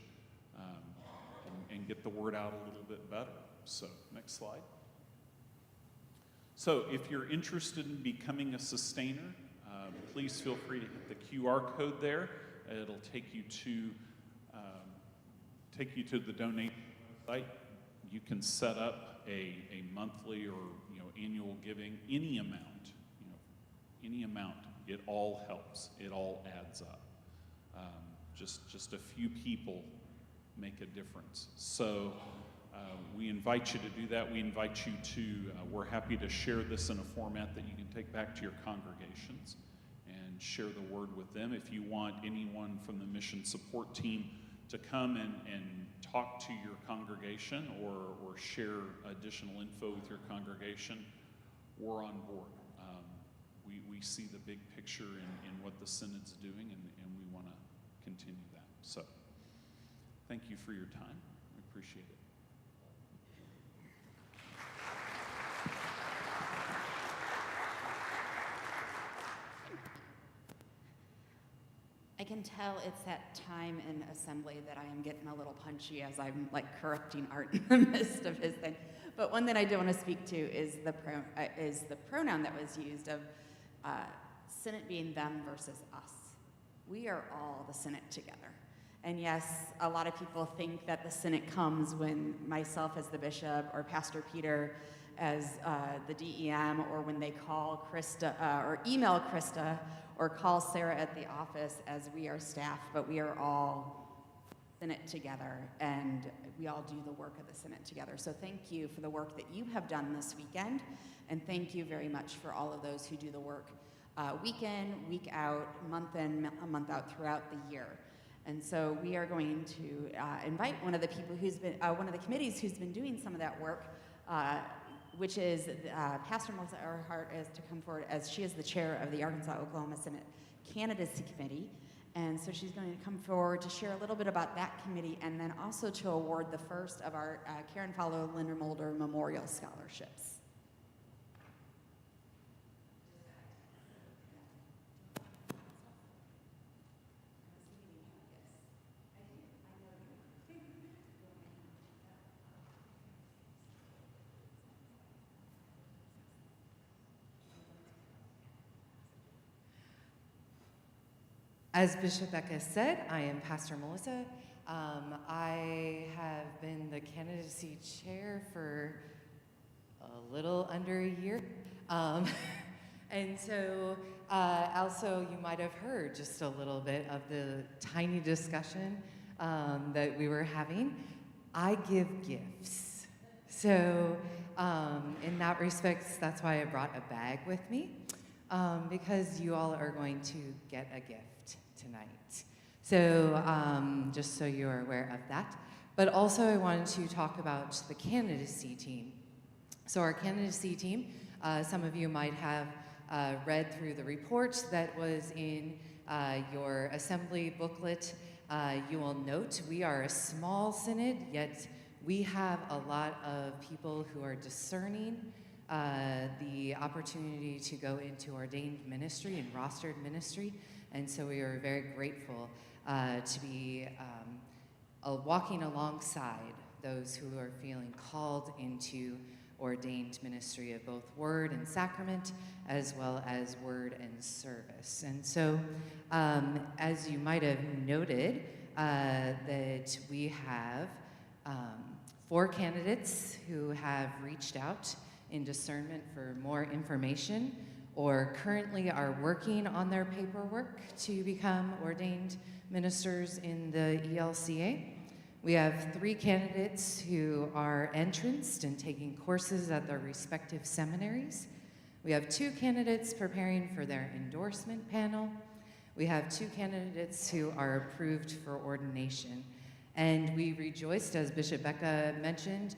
and get the word out a little bit better. So next slide. So if you're interested in becoming a sustainer, please feel free to hit the QR code there. It'll take you to the donation site. You can set up a monthly or annual giving, any amount. Any amount. It all helps. It all adds up. Just a few people make a difference. So we invite you to do that. We invite you to. We're happy to share this in a format that you can take back to your congregations and share the word with them. If you want anyone from the mission support team to come and talk to your congregation or share additional info with your congregation, we're on board. We see the big picture in what the Synod's doing, and we want to continue that. So thank you for your time. We appreciate it. I can tell it's that time in assembly that I am getting a little punchy as I'm like corrupting Art in the midst of his thing. But one that I do want to speak to is the pronoun that was used of Synod being them versus us. We are all the Synod together. And yes, a lot of people think that the Synod comes when myself as the bishop or Pastor Peter as the DEM, or when they call Krista or email Krista or call Sarah at the office as we are staff, but we are all Synod together, and we all do the work of the Synod together. So thank you for the work that you have done this weekend, and thank you very much for all of those who do the work week in, week out, month in, month out throughout the year. And so we are going to invite one of the people who's been, one of the committees who's been doing some of that work, which is Pastor Melissa Earhart, is to come forward, as she is the chair of the Arkansas-Oklahoma Synod Candidacy Committee. And so she's going to come forward to share a little bit about that committee, and then also to award the first of our Karen Fowler Linda Mulder Memorial Scholarships. As Bishop Becca said, I am Pastor Melissa. I have been the candidacy chair for a little under a year. And so also you might have heard just a little bit of the tiny discussion that we were having. I give gifts. So in that respect, that's why I brought a bag with me, because you all are going to get a gift tonight. So just so you're aware of that. But also I wanted to talk about the candidacy team. So our candidacy team, some of you might have read through the report that was in your assembly booklet. You will note we are a small synod, yet we have a lot of people who are discerning the opportunity to go into ordained ministry and rostered ministry. And so we are very grateful to be walking alongside those who are feeling called into ordained ministry of both word and sacrament, as well as word and service. And so, as you might have noted, that we have 4 candidates who have reached out in discernment for more information, or currently are working on their paperwork to become ordained ministers in the ELCA. We have 3 candidates who are entranced and taking courses at their respective seminaries. We have 2 candidates preparing for their endorsement panel. We have 2 candidates who are approved for ordination. And we rejoiced, as Bishop Becca mentioned,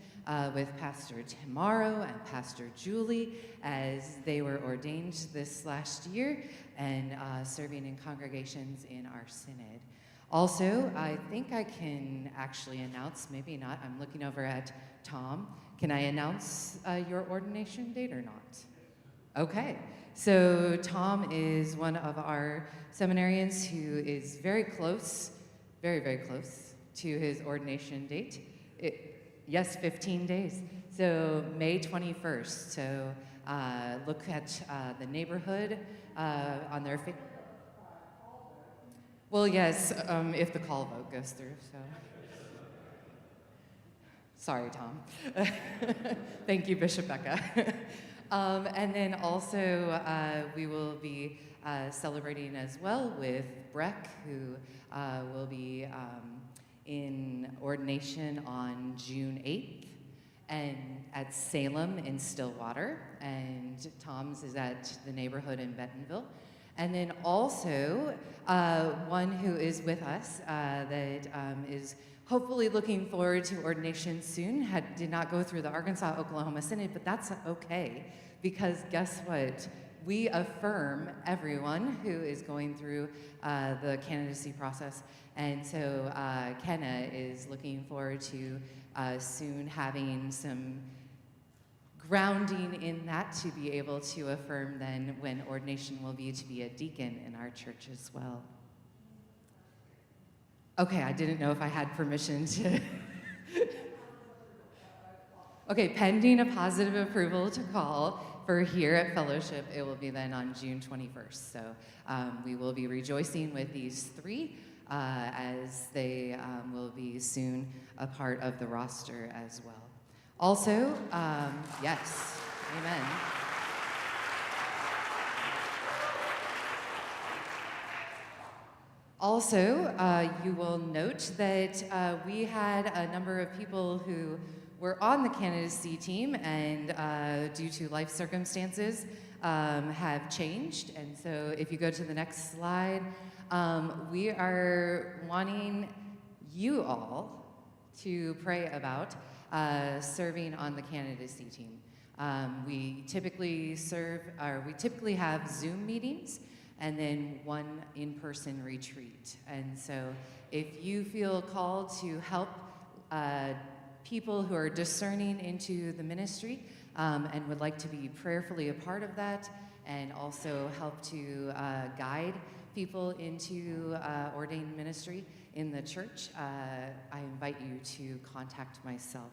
with Pastor Tamaro and Pastor Julie as they were ordained this last year and serving in congregations in our synod. Also, I think I can actually announce, maybe not, I'm looking over at Tom. Can I announce your ordination date or not? Okay, so Tom is one of our seminarians who is very close, very, very close to his ordination date. Yes, 15 days. So May 21st. So look at the neighborhood on their Facebook. Well, yes, if the call vote goes through, so. Sorry, Tom. Thank you, Bishop Becca. And then also, we will be celebrating as well with Breck, who will be in ordination on June 8th, and at Salem in Stillwater, and Tom's is at the neighborhood in Bentonville. And then also, one who is with us that is hopefully looking forward to ordination soon, did not go through the Arkansas-Oklahoma Synod, but that's okay, because guess what? We affirm everyone who is going through the candidacy process. And so Kenna is looking forward to soon having some grounding in that to be able to affirm then when ordination will be to be a deacon in our church as well. Okay, I didn't know if I had permission to. Okay, pending a positive approval to call for here at Fellowship, it will be then on June 21st. So we will be rejoicing with these 3 as they will be soon a part of the roster as well. Also, yes, amen. Also, you will note that we had a number of people who were on the candidacy team and due to life circumstances have changed. And so if you go to the next slide, we are wanting you all to pray about serving on the candidacy team. We typically have Zoom meetings and then one in-person retreat. And so if you feel called to help people who are discerning into the ministry and would like to be prayerfully a part of that, and also help to guide people into ordained ministry in the church, I invite you to contact myself.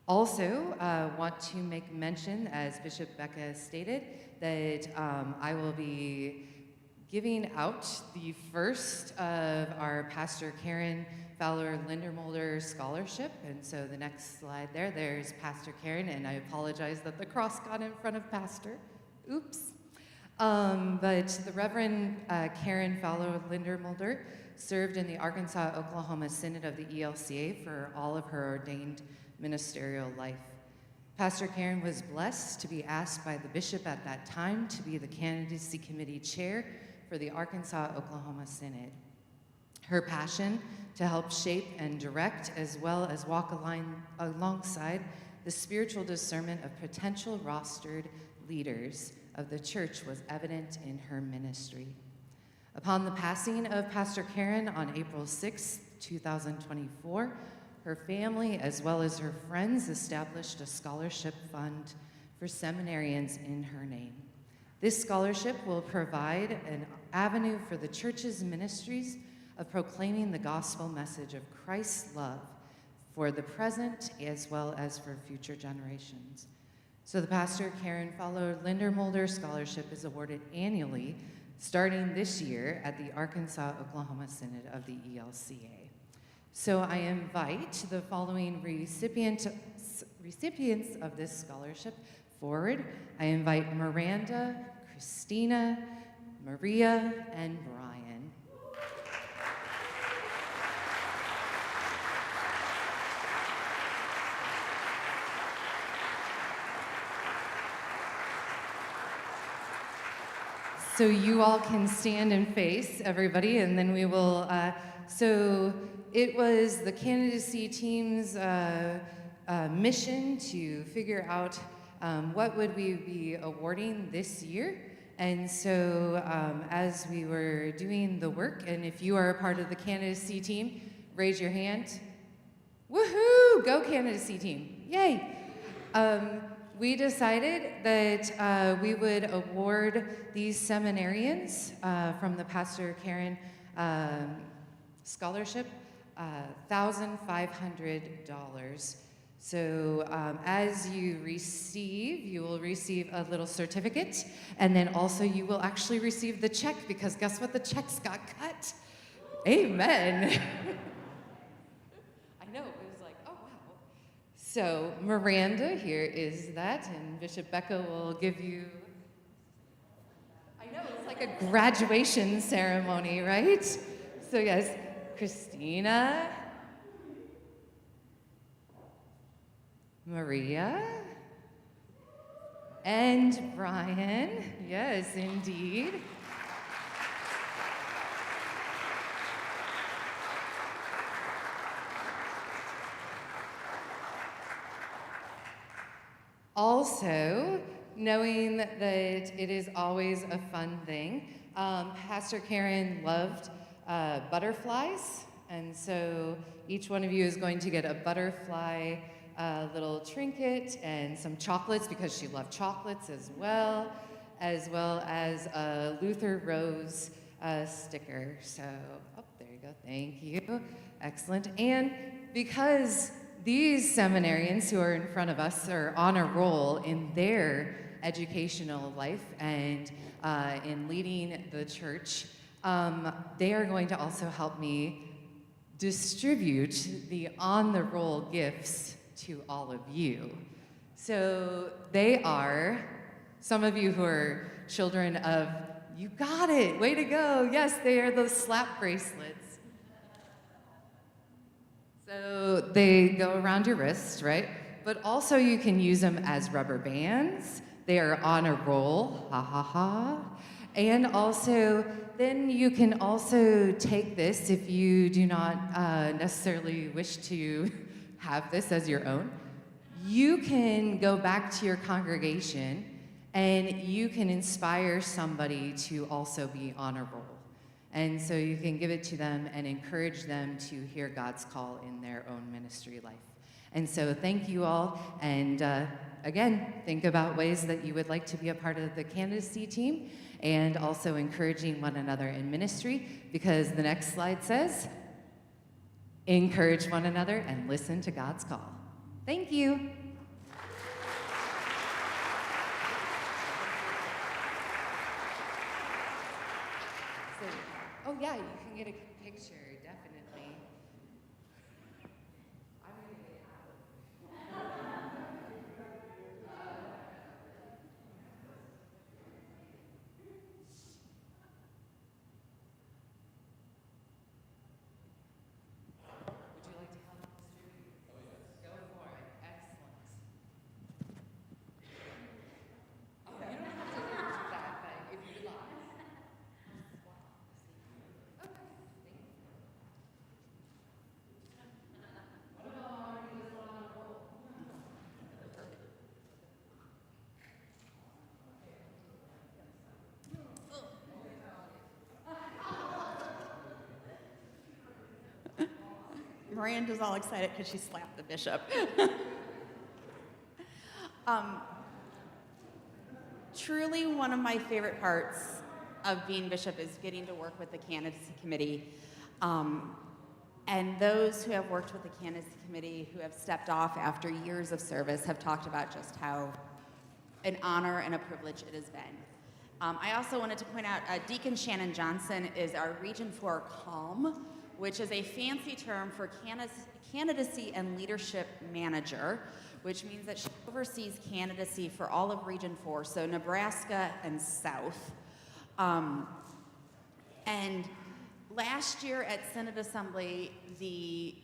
Also, want to make mention, as Bishop Becca stated, that I will be giving out the first of our Pastor Karen Fowler Lindermulder Scholarship. And so the next slide there's Pastor Karen, and I apologize that the cross got in front of Pastor. Oops. But the Reverend Karen Fowler Lindermulder served in the Arkansas-Oklahoma Synod of the ELCA for all of her ordained ministerial life. Pastor Karen was blessed to be asked by the bishop at that time to be the candidacy committee chair for the Arkansas-Oklahoma Synod. Her passion to help shape and direct, as well as walk alongside the spiritual discernment of potential rostered leaders of the church was evident in her ministry. Upon the passing of Pastor Karen on April 6, 2024, her family, as well as her friends, established a scholarship fund for seminarians in her name. This scholarship will provide an avenue for the church's ministries of proclaiming the gospel message of Christ's love for the present as well as for future generations. So the Pastor Karen Fowler Lindermulder Scholarship is awarded annually starting this year at the Arkansas-Oklahoma Synod of the ELCA. So I invite the following recipients of this scholarship forward. I invite Miranda, Christina, Maria, and Brian. So you all can stand and face everybody, and then we will, so it was the candidacy team's mission to figure out what would we be awarding this year. And so as we were doing the work, and if you are a part of the candidacy team, raise your hand. Woohoo! Go candidacy team. Yay! We decided that we would award these seminarians from the Pastor Karen Scholarship $1,500. So as you will receive a little certificate, and then also you will actually receive the check, because guess what? The checks got cut. Amen. I know, it was like, oh, wow. So Miranda, here is that, and Bishop Becca will give you, I know, it's like a graduation ceremony, right? So yes, Christina, Maria, and Brian. Yes, indeed. Also, knowing that it is always a fun thing, Pastor Karen loved butterflies, and so each one of you is going to get a butterfly little trinket and some chocolates, because she loved chocolates as well as a Luther Rose sticker. So, oh, there you go, thank you, excellent. And because these seminarians who are in front of us are on a roll in their educational life and in leading the church, they are going to also help me distribute the on-the-roll gifts to all of you. So they are, some of you who are children of, you got it, way to go. Yes, they are those slap bracelets. So they go around your wrist, right? But also you can use them as rubber bands. They are on a roll, ha ha ha. And also, then you can also take this if you do not necessarily wish to have this as your own. You can go back to your congregation and you can inspire somebody to also be on a roll. And so you can give it to them and encourage them to hear God's call in their own ministry life. And so thank you all, and again, think about ways that you would like to be a part of the candidacy team, and also encouraging one another in ministry, because the next slide says, encourage one another and listen to God's call. Thank you. Oh yeah, you can get a picture, definitely. I'm gonna get out. Would you like to help distribute? Oh yes. Go for it. Excellent. Oh, you don't have to do that, but if you'd like. Okay. Thank you. Miranda's all excited because she slapped the bishop. Truly, one of my favorite parts of being bishop is getting to work with the candidacy committee. And those who have worked with the candidacy committee, who have stepped off after years of service, have talked about just how an honor and a privilege it has been. I also wanted to point out Deacon Shannon Johnson is our Region 4 CALM, which is a fancy term for Candidacy and Leadership Manager, which means that she oversees candidacy for all of Region 4, so Nebraska and South. And last year at Synod Assembly, the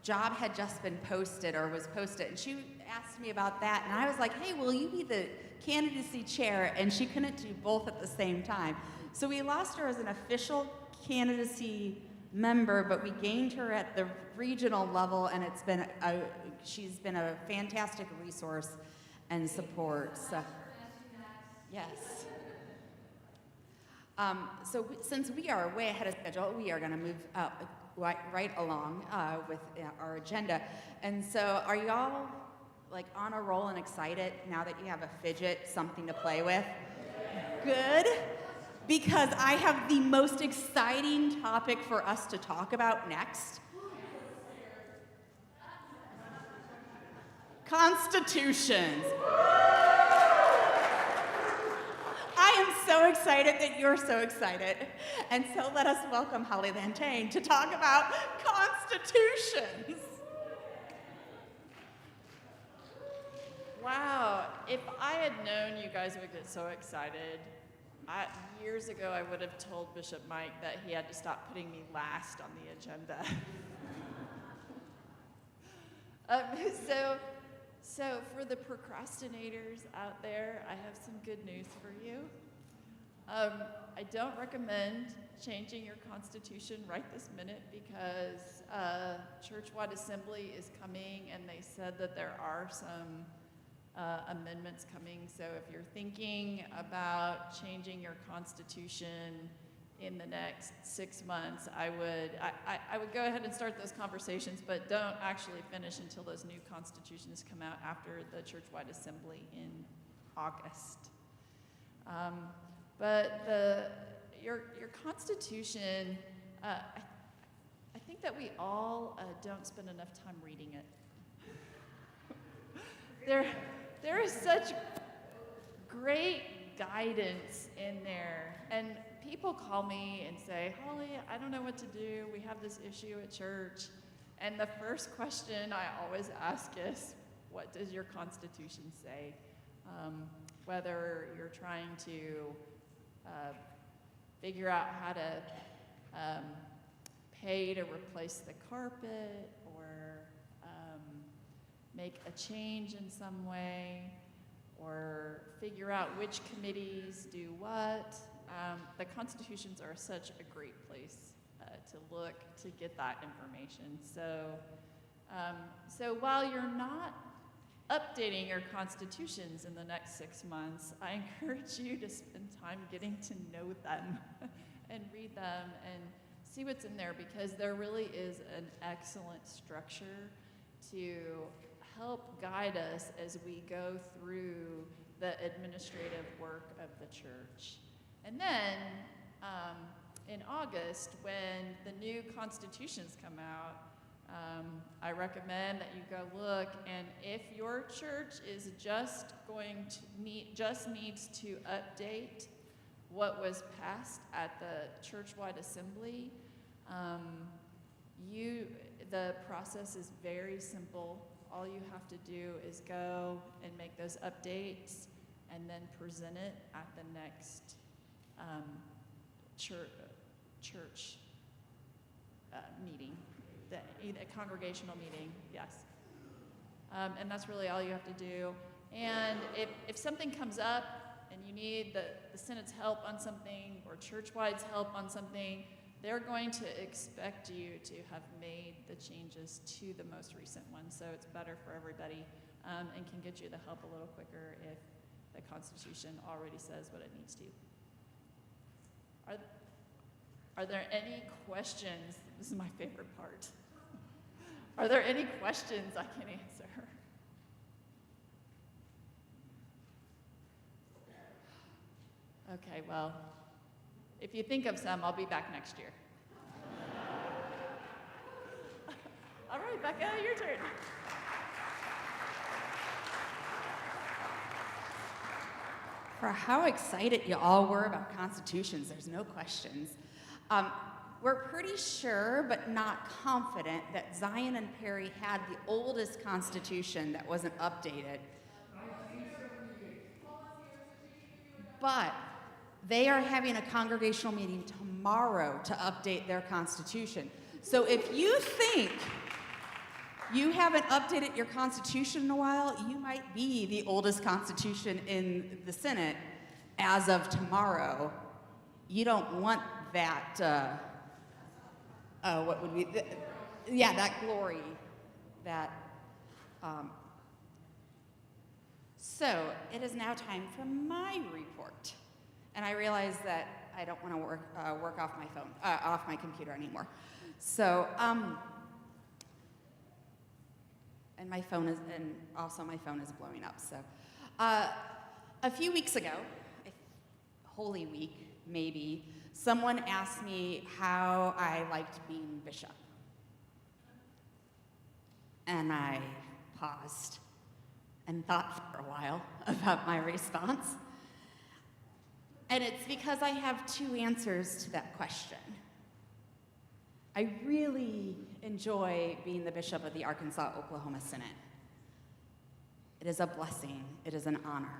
job had just been posted or was posted, and she asked me about that, and I was like, hey, will you be the candidacy chair? And she couldn't do both at the same time. So we lost her as an official candidacy member, but we gained her at the regional level, and she's been a fantastic resource and support. So, yes. Since we are way ahead of schedule, we are going to move right along with our agenda. And so, are y'all like on a roll and excited now that you have a fidget, something to play with? Good. Because I have the most exciting topic for us to talk about next. Constitutions. I am so excited that you're so excited. And so let us welcome Holly Lantain to talk about constitutions. Wow, if I had known you guys would get so excited, years ago I would have told Bishop Mike that he had to stop putting me last on the agenda. So for the procrastinators out there, I have some good news for you. I don't recommend changing your constitution right this minute because church-wide assembly is coming, and they said that there are some amendments coming. So if you're thinking about changing your constitution in the next 6 months, I would go ahead and start those conversations, but don't actually finish until those new constitutions come out after the church-wide assembly in August. But your constitution, I think that we all don't spend enough time reading it. There is such great guidance in there, and people call me and say, Holly, I don't know what to do. We have this issue at church. And the first question I always ask is, what does your constitution say? Whether you're trying to figure out how to pay to replace the carpet or make a change in some way or figure out which committees do what. The constitutions are such a great place to look to get that information. So while you're not updating your constitutions in the next 6 months, I encourage you to spend time getting to know them and read them and see what's in there, because there really is an excellent structure to help guide us as we go through the administrative work of the church. And then in August, when the new constitutions come out, I recommend that you go look, and if your church is just needs to update what was passed at the church-wide assembly, the process is very simple. All you have to do is go and make those updates and then present it at the next church meeting, the congregational meeting, yes. And that's really all you have to do. And if something comes up and you need the Synod's help on something or church-wide's help on something, they're going to expect you to have made the changes to the most recent one. So it's better for everybody and can get you the help a little quicker if the Constitution already says what it needs to. Are there any questions? This is my favorite part. Are there any questions I can answer? Okay, well, if you think of some, I'll be back next year. All right, Becca, your turn. For how excited you all were about constitutions, there's no questions. We're pretty sure, but not confident, that Zion and Perry had the oldest constitution that wasn't updated. But they are having a congregational meeting tomorrow to update their constitution. So if you think you haven't updated your constitution in a while, you might be the oldest constitution in the Senate as of tomorrow. You don't want that, what would be, that glory, that, So it is now time for my report. And I realize that I don't want to work off my phone, off my computer anymore. So, and my phone is, and also my phone is blowing up. So, a few weeks ago, Holy Week maybe, someone asked me how I liked being bishop. And I paused and thought for a while about my response. And it's because I have two answers to that question. I really enjoy being the bishop of the Arkansas-Oklahoma Synod. It is a blessing. It is an honor.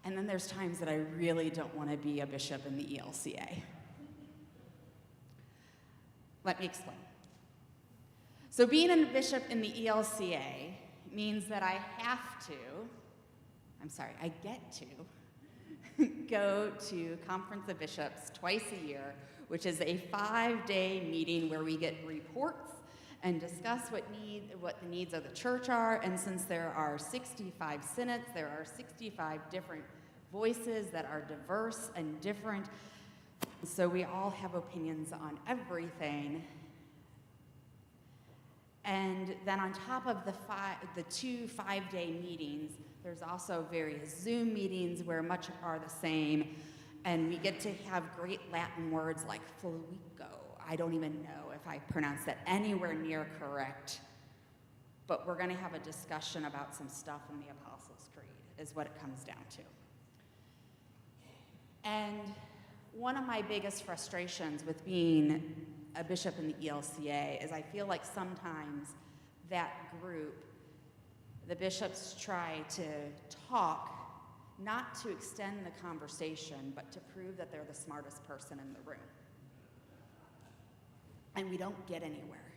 And then there's times that I really don't want to be a bishop in the ELCA. Let me explain. So being a bishop in the ELCA means that I get to go to Conference of Bishops twice a year, which is a 5-day meeting where we get reports and discuss what the needs of the church are. And since there are 65 synods, there are 65 different voices that are diverse and different. So we all have opinions on everything. And then on top of the two 5-day meetings, there's also various Zoom meetings where much are the same. And we get to have great Latin words like fluico. I don't even know if I pronounced that anywhere near correct. But we're going to have a discussion about some stuff in the Apostles' Creed, is what it comes down to. And one of my biggest frustrations with being a bishop in the ELCA is I feel like sometimes that group, the bishops try to talk, not to extend the conversation, but to prove that they're the smartest person in the room. And we don't get anywhere.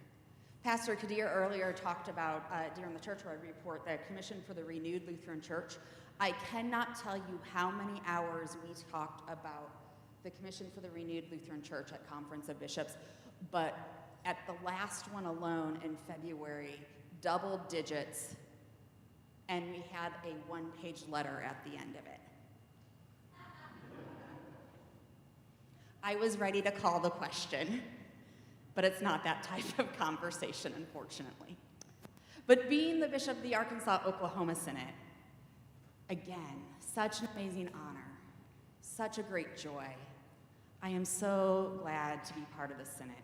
Pastor Kadir earlier talked about, during the church-wide report, the Commission for the Renewed Lutheran Church. I cannot tell you how many hours we talked about the Commission for the Renewed Lutheran Church at Conference of Bishops, but at the last one alone in February, double digits, and we had a 1-page letter at the end of it. I was ready to call the question, but it's not that type of conversation, unfortunately. But being the bishop of the Arkansas-Oklahoma Synod, again, such an amazing honor, such a great joy. I am so glad to be part of the Synod.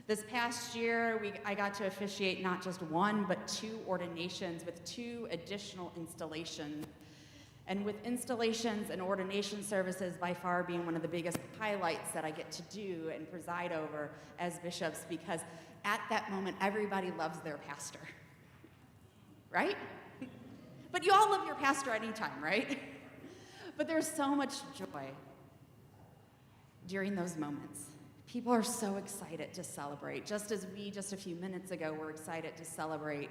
This past year, I got to officiate not just one, but 2 ordinations with 2 additional installations. And with installations and ordination services by far being one of the biggest highlights that I get to do and preside over as bishops, because at that moment, everybody loves their pastor, right? But you all love your pastor anytime, right? But there's so much joy during those moments. People are so excited to celebrate, just as we, just a few minutes ago, were excited to celebrate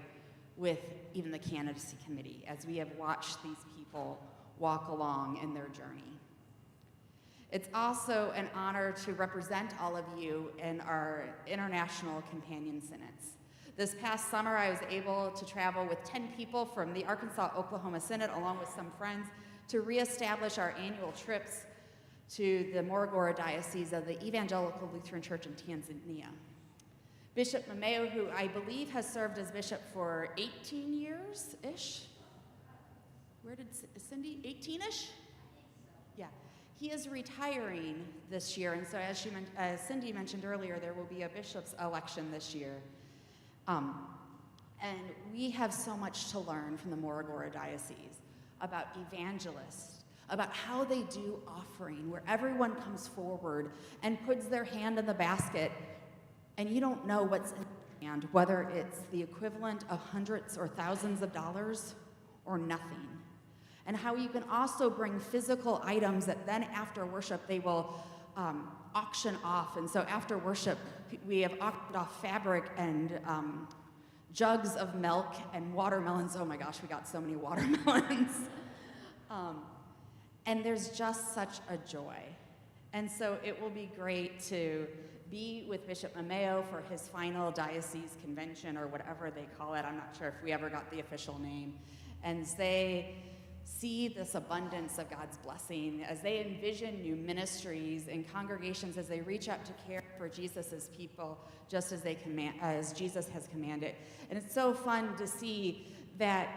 with even the candidacy committee as we have watched these people walk along in their journey. It's also an honor to represent all of you in our international companion synods. This past summer, I was able to travel with 10 people from the Arkansas-Oklahoma Synod, along with some friends, to reestablish our annual trips to the Morogoro Diocese of the Evangelical Lutheran Church in Tanzania. Bishop Mameo, who I believe has served as bishop for 18 years-ish. Where did Cindy, 18-ish? Yeah. He is retiring this year, and so as Cindy mentioned earlier, there will be a bishop's election this year. And we have so much to learn from the Morogoro Diocese about evangelists, about how they do offering, where everyone comes forward and puts their hand in the basket, and you don't know what's in the hand, whether it's the equivalent of hundreds or thousands of dollars or nothing. And how you can also bring physical items that then after worship they will auction off. And so after worship, we have auctioned off fabric and jugs of milk and watermelons. Oh my gosh, we got so many watermelons. And there's just such a joy. And so it will be great to be with Bishop Mameo for his final diocese convention, or whatever they call it. I'm not sure if we ever got the official name. And they see this abundance of God's blessing as they envision new ministries and congregations as they reach out to care for Jesus' people, just as as Jesus has commanded. And it's so fun to see that,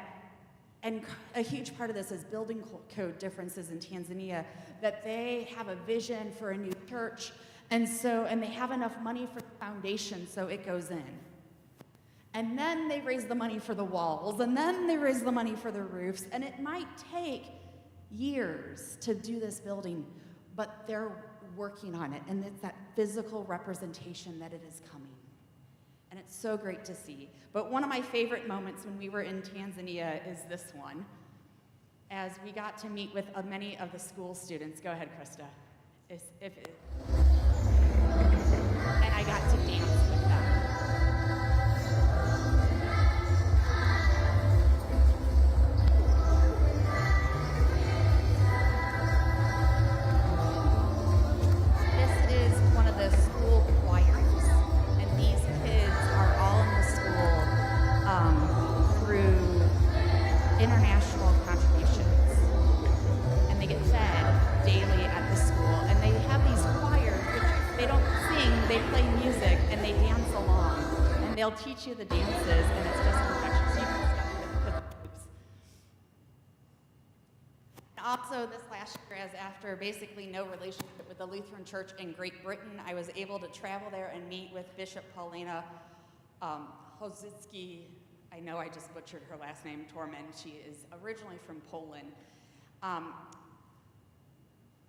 and a huge part of this is building code differences in Tanzania, that they have a vision for a new church, and they have enough money for the foundation, so it goes in. And then they raise the money for the walls, and then they raise the money for the roofs, and it might take years to do this building, but they're working on it, and it's that physical representation that it is coming. And it's so great to see. But one of my favorite moments when we were in Tanzania is this one, as we got to meet with many of the school students. Go ahead, Krista. And I got to dance with them. International contributions, and they get fed daily at the school, and they have these choirs, which they don't sing, they play music, and they dance along, and they'll teach you the dances, and it's just infectious. You can start with the groups. Also, this last year, as after basically no relationship with the Lutheran Church in Great Britain, I was able to travel there and meet with Bishop Paulina Hozicki. I know I just butchered her last name, Tormen. She is originally from Poland.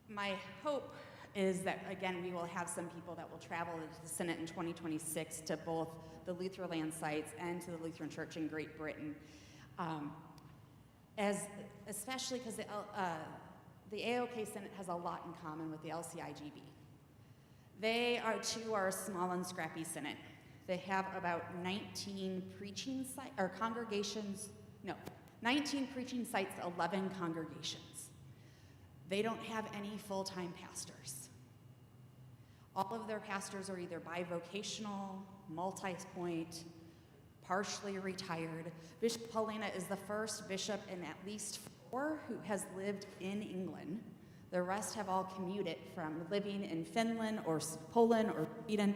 My hope is that, again, we will have some people that will travel to the Synod in 2026 to both the Lutheran sites and to the Lutheran Church in Great Britain, especially because the AOK Synod has a lot in common with the LCIGB. They are a small and scrappy synod. They have about 19 preaching sites, 19 preaching sites, 11 congregations. They don't have any full-time pastors. All of their pastors are either bivocational, multi-point, partially retired. Bishop Paulina is the first bishop in at least 4 who has lived in England. The rest have all commuted from living in Finland or Poland or Sweden,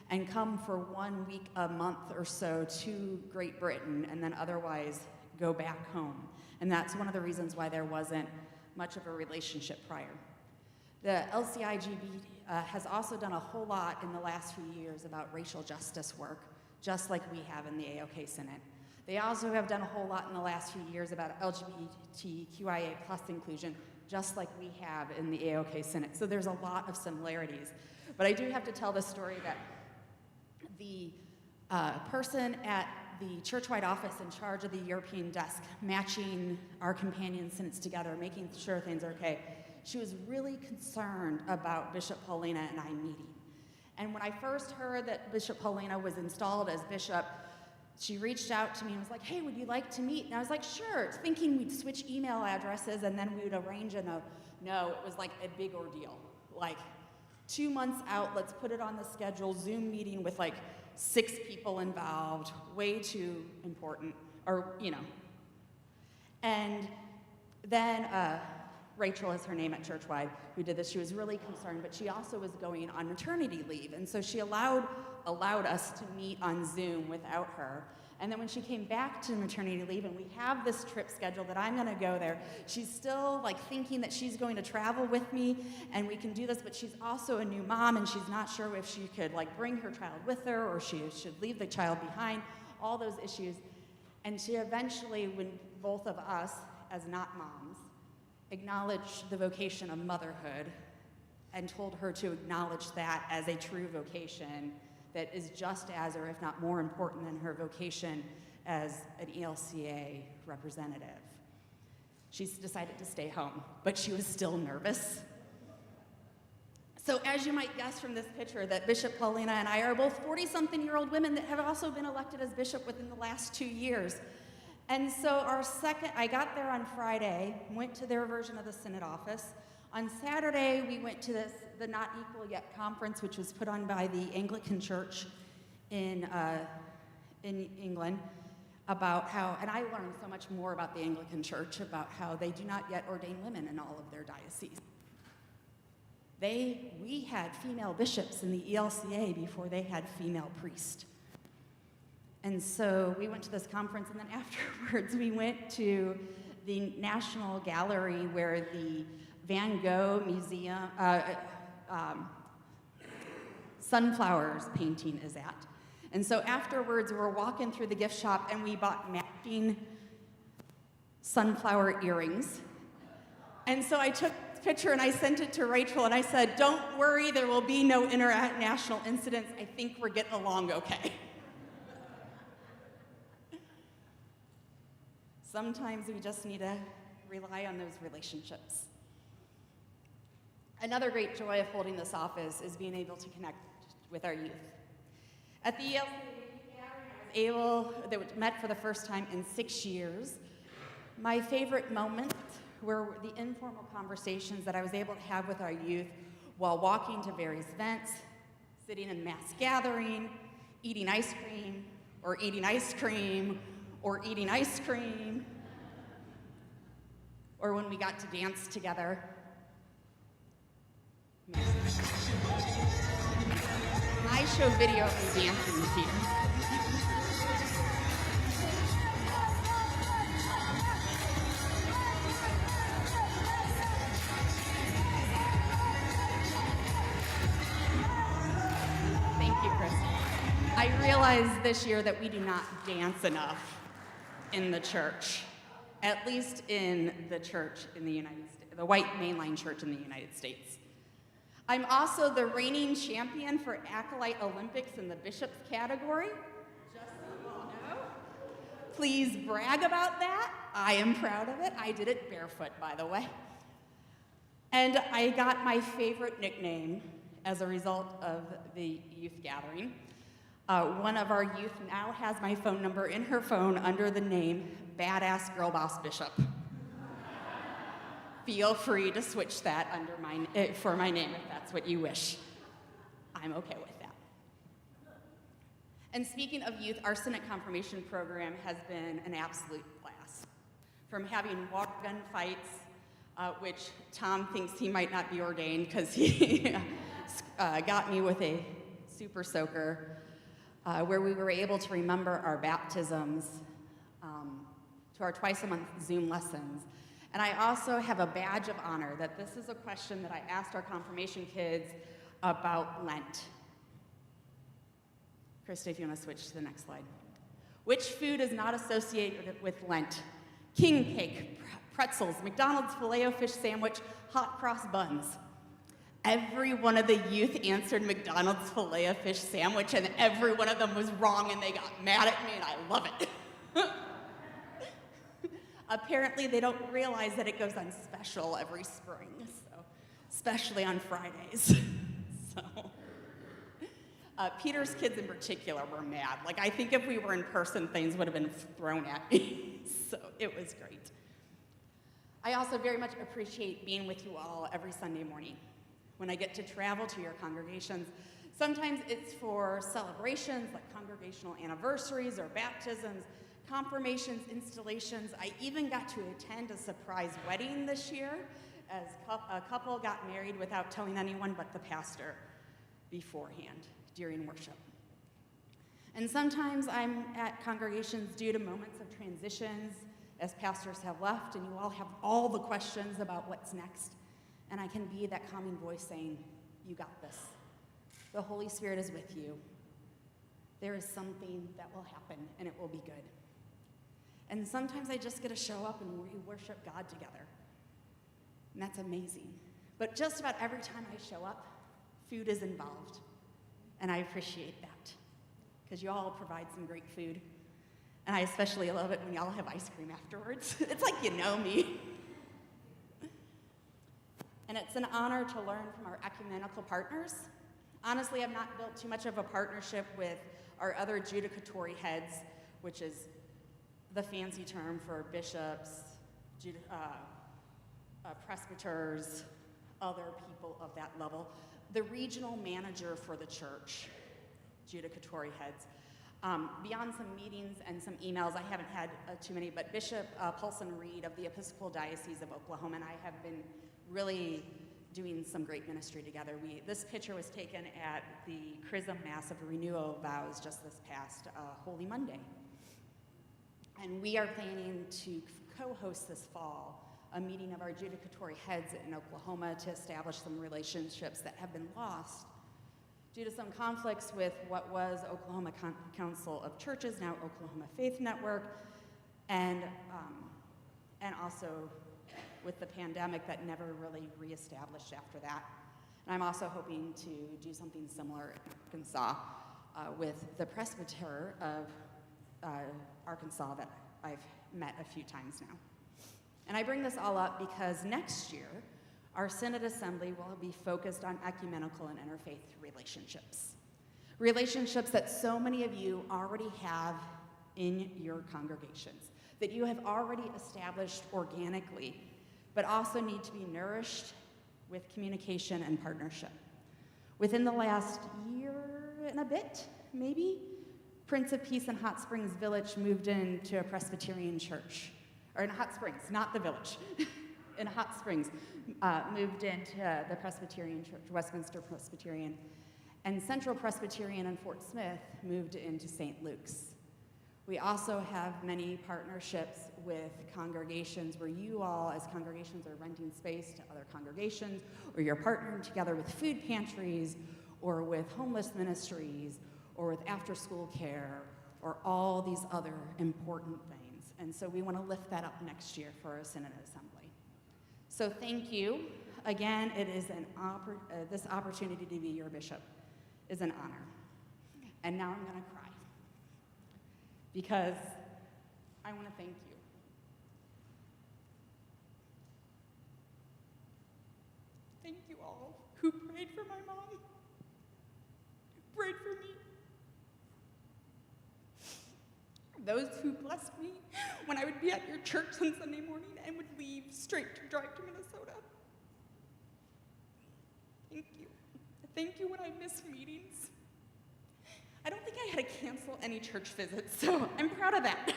and come for 1 week a month or so to Great Britain, and then otherwise go back home. And that's one of the reasons why there wasn't much of a relationship prior. The LCIGB has also done a whole lot in the last few years about racial justice work, just like we have in the AOK Synod. They also have done a whole lot in the last few years about LGBTQIA+ inclusion, just like we have in the AOK Synod. So there's a lot of similarities. But I do have to tell the story that the person at the churchwide office in charge of the European desk, matching our companion synods together, making sure things are okay, she was really concerned about Bishop Paulina and I meeting. And when I first heard that Bishop Paulina was installed as bishop, she reached out to me and was like, hey, would you like to meet? And I was like, sure, thinking we'd switch email addresses and then we would arrange a no. No, it was like a big ordeal. Like 2 months out, let's put it on the schedule, Zoom meeting with like 6 people involved, way too important, or, you know. And then Rachel is her name at Churchwide, who did this. She was really concerned, but she also was going on maternity leave. And so she allowed us to meet on Zoom without her. And then when she came back to maternity leave, and we have this trip scheduled that I'm gonna go there, she's still like thinking that she's going to travel with me and we can do this, but she's also a new mom and she's not sure if she could like bring her child with her or she should leave the child behind, all those issues. And she eventually, when both of us, as not moms, acknowledged the vocation of motherhood and told her to acknowledge that as a true vocation that is just as, or if not more important than her vocation as an ELCA representative. She's decided to stay home, but she was still nervous. So as you might guess from this picture, that Bishop Paulina and I are both 40-something-year-old women that have also been elected as bishop within the last 2 years. And so I got there on Friday, went to their version of the Synod office. On Saturday, we went to the Not Equal Yet conference, which was put on by the Anglican Church in England, about how, and I learned so much more about the Anglican Church, about how they do not yet ordain women in all of their dioceses. We had female bishops in the ELCA before they had female priests. And so we went to this conference, and then afterwards we went to the National Gallery where the Van Gogh Museum, Sunflowers painting is at. And so afterwards we're walking through the gift shop and we bought matching sunflower earrings. And so I took this picture and I sent it to Rachel and I said, don't worry, there will be no international incidents. I think we're getting along okay. Sometimes we just need to rely on those relationships. Another great joy of holding this office is being able to connect with our youth. At the ELCA gathering, I was met for the first time in 6 years. My favorite moments were the informal conversations that I was able to have with our youth while walking to various events, sitting in mass gathering, eating ice cream, or eating ice cream, or eating ice cream, or when we got to dance together. I show video of me dancing here. Thank you, Chris. I realized this year that we do not dance enough in the church, at least in the church in the United States, the white mainline church in the United States. I'm also the reigning champion for Acolyte Olympics in the Bishops category, just so you all know. Please brag about that. I am proud of it. I did it barefoot, by the way. And I got my favorite nickname as a result of the youth gathering. One of our youth now has my phone number in her phone under the name Badass Girl Boss Bishop. Feel free to switch that under for my name if that's what you wish. I'm okay with that. And speaking of youth, our Synod confirmation program has been an absolute blast. From having water gun fights, which Tom thinks he might not be ordained because he got me with a super soaker, where we were able to remember our baptisms, to our twice-a-month Zoom lessons. And I also have a badge of honor that this is a question that I asked our confirmation kids about Lent. Krista, if you want to switch to the next slide. Which food is not associated with Lent? King cake, pretzels, McDonald's Filet-O-Fish sandwich, hot cross buns. Every one of the youth answered McDonald's Filet-O-Fish sandwich, and every one of them was wrong, and they got mad at me, and I love it. Apparently, they don't realize that it goes on special every spring, so especially on Fridays. Peter's kids in particular were mad. Like, I think if we were in person, things would have been thrown at me. So it was great. I also very much appreciate being with you all every Sunday morning when I get to travel to your congregations. Sometimes it's for celebrations like congregational anniversaries or baptisms, confirmations, installations. I even got to attend a surprise wedding this year as a couple got married without telling anyone but the pastor beforehand during worship. And sometimes I'm at congregations due to moments of transitions as pastors have left and you all have all the questions about what's next. And I can be that calming voice saying, you got this. The Holy Spirit is with you. There is something that will happen and it will be good. And sometimes I just get to show up and we worship God together. And that's amazing. But just about every time I show up, food is involved. And I appreciate that, because you all provide some great food. And I especially love it when y'all have ice cream afterwards. It's like you know me. And it's an honor to learn from our ecumenical partners. Honestly, I've not built too much of a partnership with our other judicatory heads, which is the fancy term for bishops, presbyters, other people of that level. The regional manager for the church, judicatory heads. Beyond some meetings and some emails, I haven't had too many, but Bishop Paulson Reed of the Episcopal Diocese of Oklahoma and I have been really doing some great ministry together. This picture was taken at the Chrism Mass of Renewal Vows just this past Holy Monday. And we are planning to co-host this fall a meeting of our judicatory heads in Oklahoma to establish some relationships that have been lost due to some conflicts with what was Oklahoma Council of Churches, now Oklahoma Faith Network, and also with the pandemic that never really reestablished after that. And I'm also hoping to do something similar in Arkansas with the presbyter of Arkansas that I've met a few times now. And I bring this all up because next year, our Synod Assembly will be focused on ecumenical and interfaith relationships. Relationships that so many of you already have in your congregations, that you have already established organically, but also need to be nourished with communication and partnership. Within the last year and a bit, maybe, Prince of Peace in Hot Springs Village moved into a Presbyterian church. Or in Hot Springs, not the village. In Hot Springs, moved into the Presbyterian church, Westminster Presbyterian. And Central Presbyterian in Fort Smith moved into St. Luke's. We also have many partnerships with congregations where you all, as congregations, are renting space to other congregations, or you're partnering together with food pantries, or with homeless ministries, or with after-school care, or all these other important things. And so we want to lift that up next year for our Synod Assembly. So thank you. Again, it is this opportunity to be your bishop is an honor. And now I'm going to cry because I want to thank you. Thank you all who prayed for my mom, who prayed for me. Those who blessed me when I would be at your church on Sunday morning and would leave straight to drive to Minnesota. Thank you. Thank you when I missed meetings. I don't think I had to cancel any church visits, so I'm proud of that.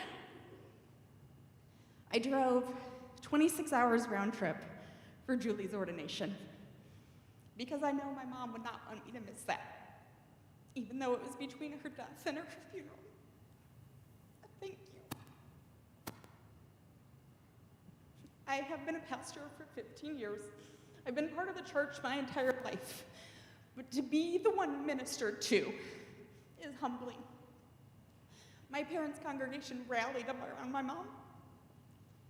I drove 26 hours round trip for Julie's ordination because I know my mom would not want me to miss that, even though it was between her death and her funeral. Thank you. I have been a pastor for 15 years. I've been part of the church my entire life. But to be the one ministered to is humbling. My parents' congregation rallied around my mom,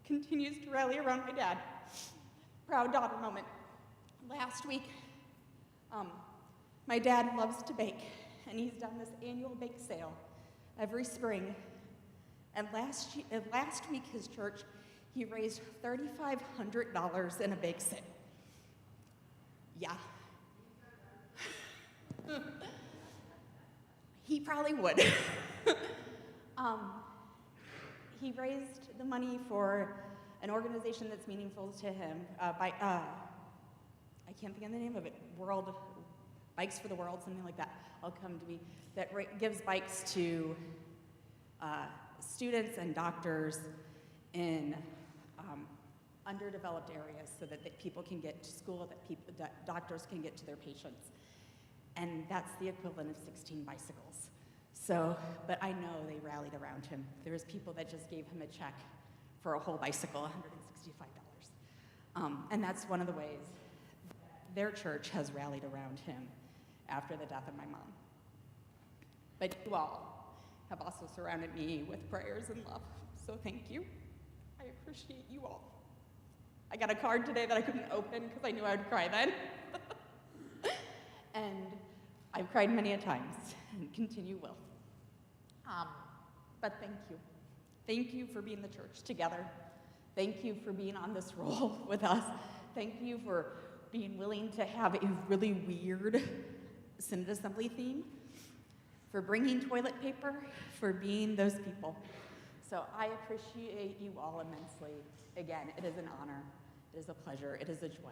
continues to rally around my dad. Proud daughter moment. Last week, my dad loves to bake, and he's done this annual bake sale every spring. And last week, his church, he raised $3,500 in a bake sale. Yeah. He probably would. He raised the money for an organization that's meaningful to him. I can't think of the name of it. Bikes for the World, something like that. I'll come to me. That gives bikes to students and doctors in underdeveloped areas, so that people can get to school, that doctors can get to their patients. And that's the equivalent of 16 bicycles. So, but I know they rallied around him. There was people that just gave him a check for a whole bicycle, $165. And that's one of the ways their church has rallied around him after the death of my mom. But you all have also surrounded me with prayers and love, so thank you. I appreciate you all. I got a card today that I couldn't open because I knew I would cry then. And I've cried many a times and continue will. But thank you. Thank you for being the church together. Thank you for being on this roll with us. Thank you for being willing to have a really weird Synod Assembly theme, for bringing toilet paper, for being those people. So I appreciate you all immensely. Again, it is an honor, it is a pleasure, it is a joy.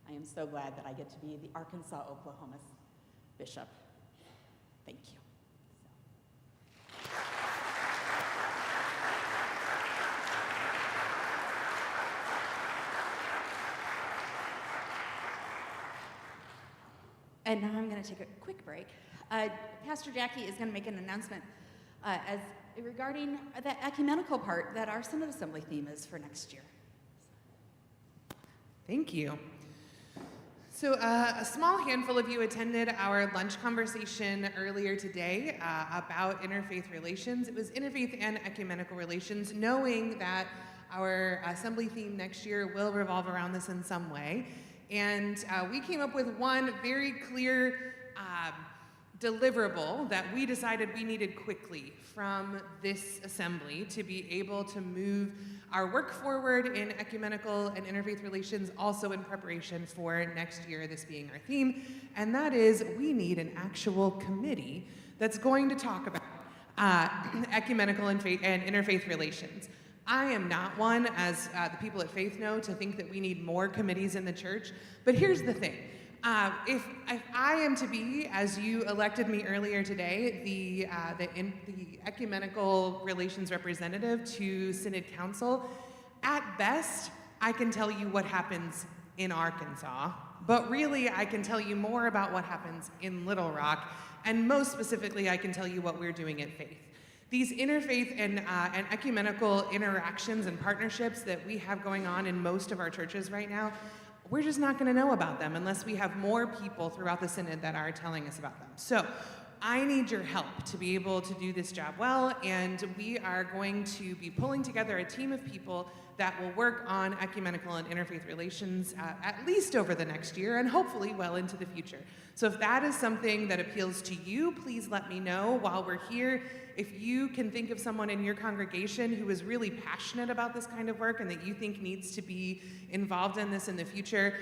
I am so glad that I get to be the Arkansas-Oklahoma bishop. Thank you. And now I'm going to take a quick break. Pastor Jackie is going to make an announcement as regarding the ecumenical part that our Synod Assembly theme is for next year. Thank you. So a small handful of you attended our lunch conversation earlier today about interfaith relations. It was interfaith and ecumenical relations, knowing that our assembly theme next year will revolve around this in some way. And we came up with one very clear deliverable that we decided we needed quickly from this assembly to be able to move our work forward in ecumenical and interfaith relations, also in preparation for next year, this being our theme. And that is, we need an actual committee that's going to talk about ecumenical and interfaith relations. I am not one, as the people at Faith know, to think that we need more committees in the church. But here's the thing. If I am to be, as you elected me earlier today, the ecumenical relations representative to Synod Council, at best, I can tell you what happens in Arkansas. But really, I can tell you more about what happens in Little Rock. And most specifically, I can tell you what we're doing at Faith. These interfaith and ecumenical interactions and partnerships that we have going on in most of our churches right now, we're just not going to know about them unless we have more people throughout the Synod that are telling us about them. So I need your help to be able to do this job well, and we are going to be pulling together a team of people that will work on ecumenical and interfaith relations at least over the next year and hopefully well into the future. So if that is something that appeals to you, please let me know while we're here. If you can think of someone in your congregation who is really passionate about this kind of work and that you think needs to be involved in this in the future,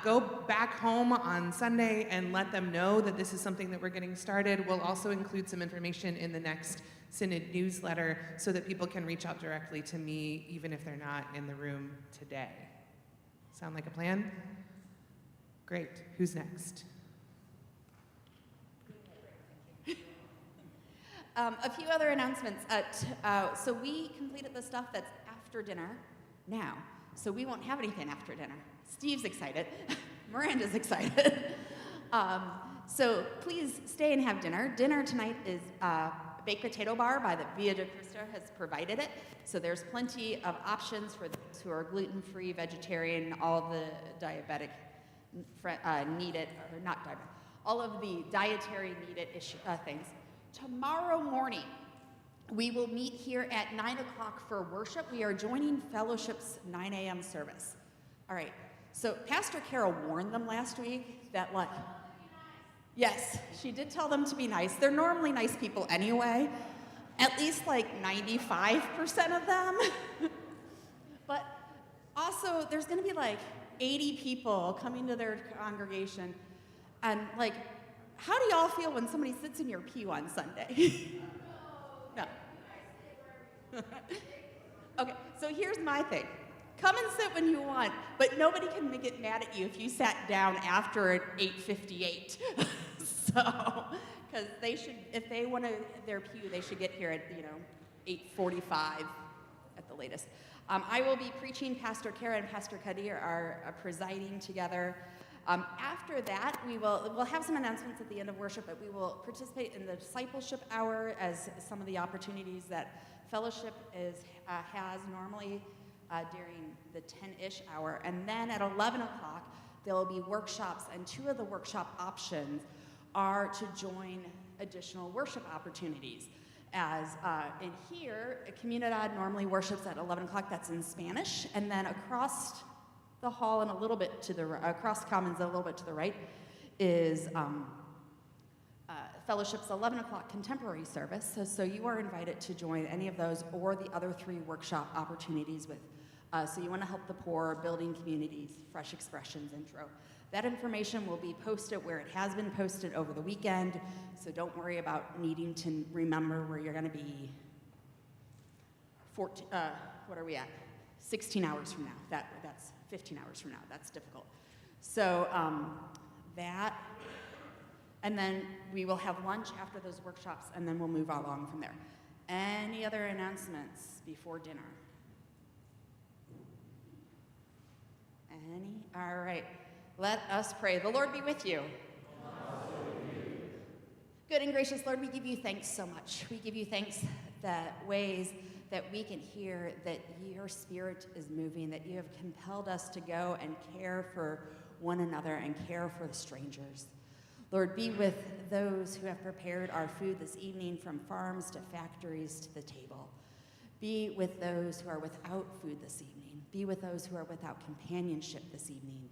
go back home on Sunday and let them know that this is something that we're getting started. We'll also include some information in the next Synod newsletter so that people can reach out directly to me even if they're not in the room today. Sound like a plan? Great. Who's next? A few other announcements. So we completed the stuff that's after dinner now. So we won't have anything after dinner. Steve's excited. Miranda's excited. So please stay and have dinner. Dinner tonight is baked potato bar by the Via de Cristo has provided it. So there's plenty of options for those who are gluten-free, vegetarian, all the diabetic needed, or not diabetic, all of the dietary needed things. Tomorrow morning, We will meet here at 9 o'clock for worship. We are joining fellowship's 9 a.m. service. All right, so Pastor Carol warned them last week that like, yes, she did tell them to be nice. They're normally nice people anyway, at least like 95% of them. But also, there's gonna be like 80 people coming to their congregation, and like, how do y'all feel when somebody sits in your pew on Sunday? No. Okay, so here's my thing. Come and sit when you want, but nobody can get mad at you if you sat down after at 8:58. So, because they should, if they want their pew, they should get here at 8:45 at the latest. I will be preaching. Pastor Kara and Pastor Kadir are presiding together. After that, we'll have some announcements at the end of worship, but we will participate in the discipleship hour as some of the opportunities that fellowship has normally during the 10-ish hour. And then at 11 o'clock, there will be workshops, and 2 of the workshop options are to join additional worship opportunities. As in here, Comunidad normally worships at 11 o'clock, that's in Spanish, and then across the hall and a little bit to the across Commons a little bit to the right is Fellowship's 11 o'clock contemporary service. So you are invited to join any of those or the other 3 workshop opportunities with. So you want to help the poor, building communities, Fresh Expressions intro. That information will be posted where it has been posted over the weekend. So don't worry about needing to remember where you're going to be 14, what are we at? 16 hours from now. That's 15 hours from now. That's difficult. So that, and then we will have lunch after those workshops, and then we'll move along from there. Any other announcements before dinner? Any? All right. Let us pray. The Lord be with you. Good and gracious Lord, we give you thanks so much. We give you thanks that ways that we can hear that your Spirit is moving, that you have compelled us to go and care for one another and care for the strangers. Lord, be with those who have prepared our food this evening, from farms to factories to the table. Be with those who are without food this evening. Be with those who are without companionship this evening.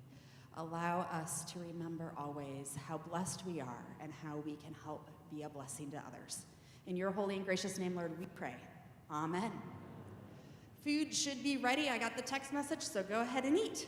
Allow us to remember always how blessed we are and how we can help be a blessing to others. In your holy and gracious name, Lord, we pray. Amen. Food should be ready. I got the text message, so go ahead and eat.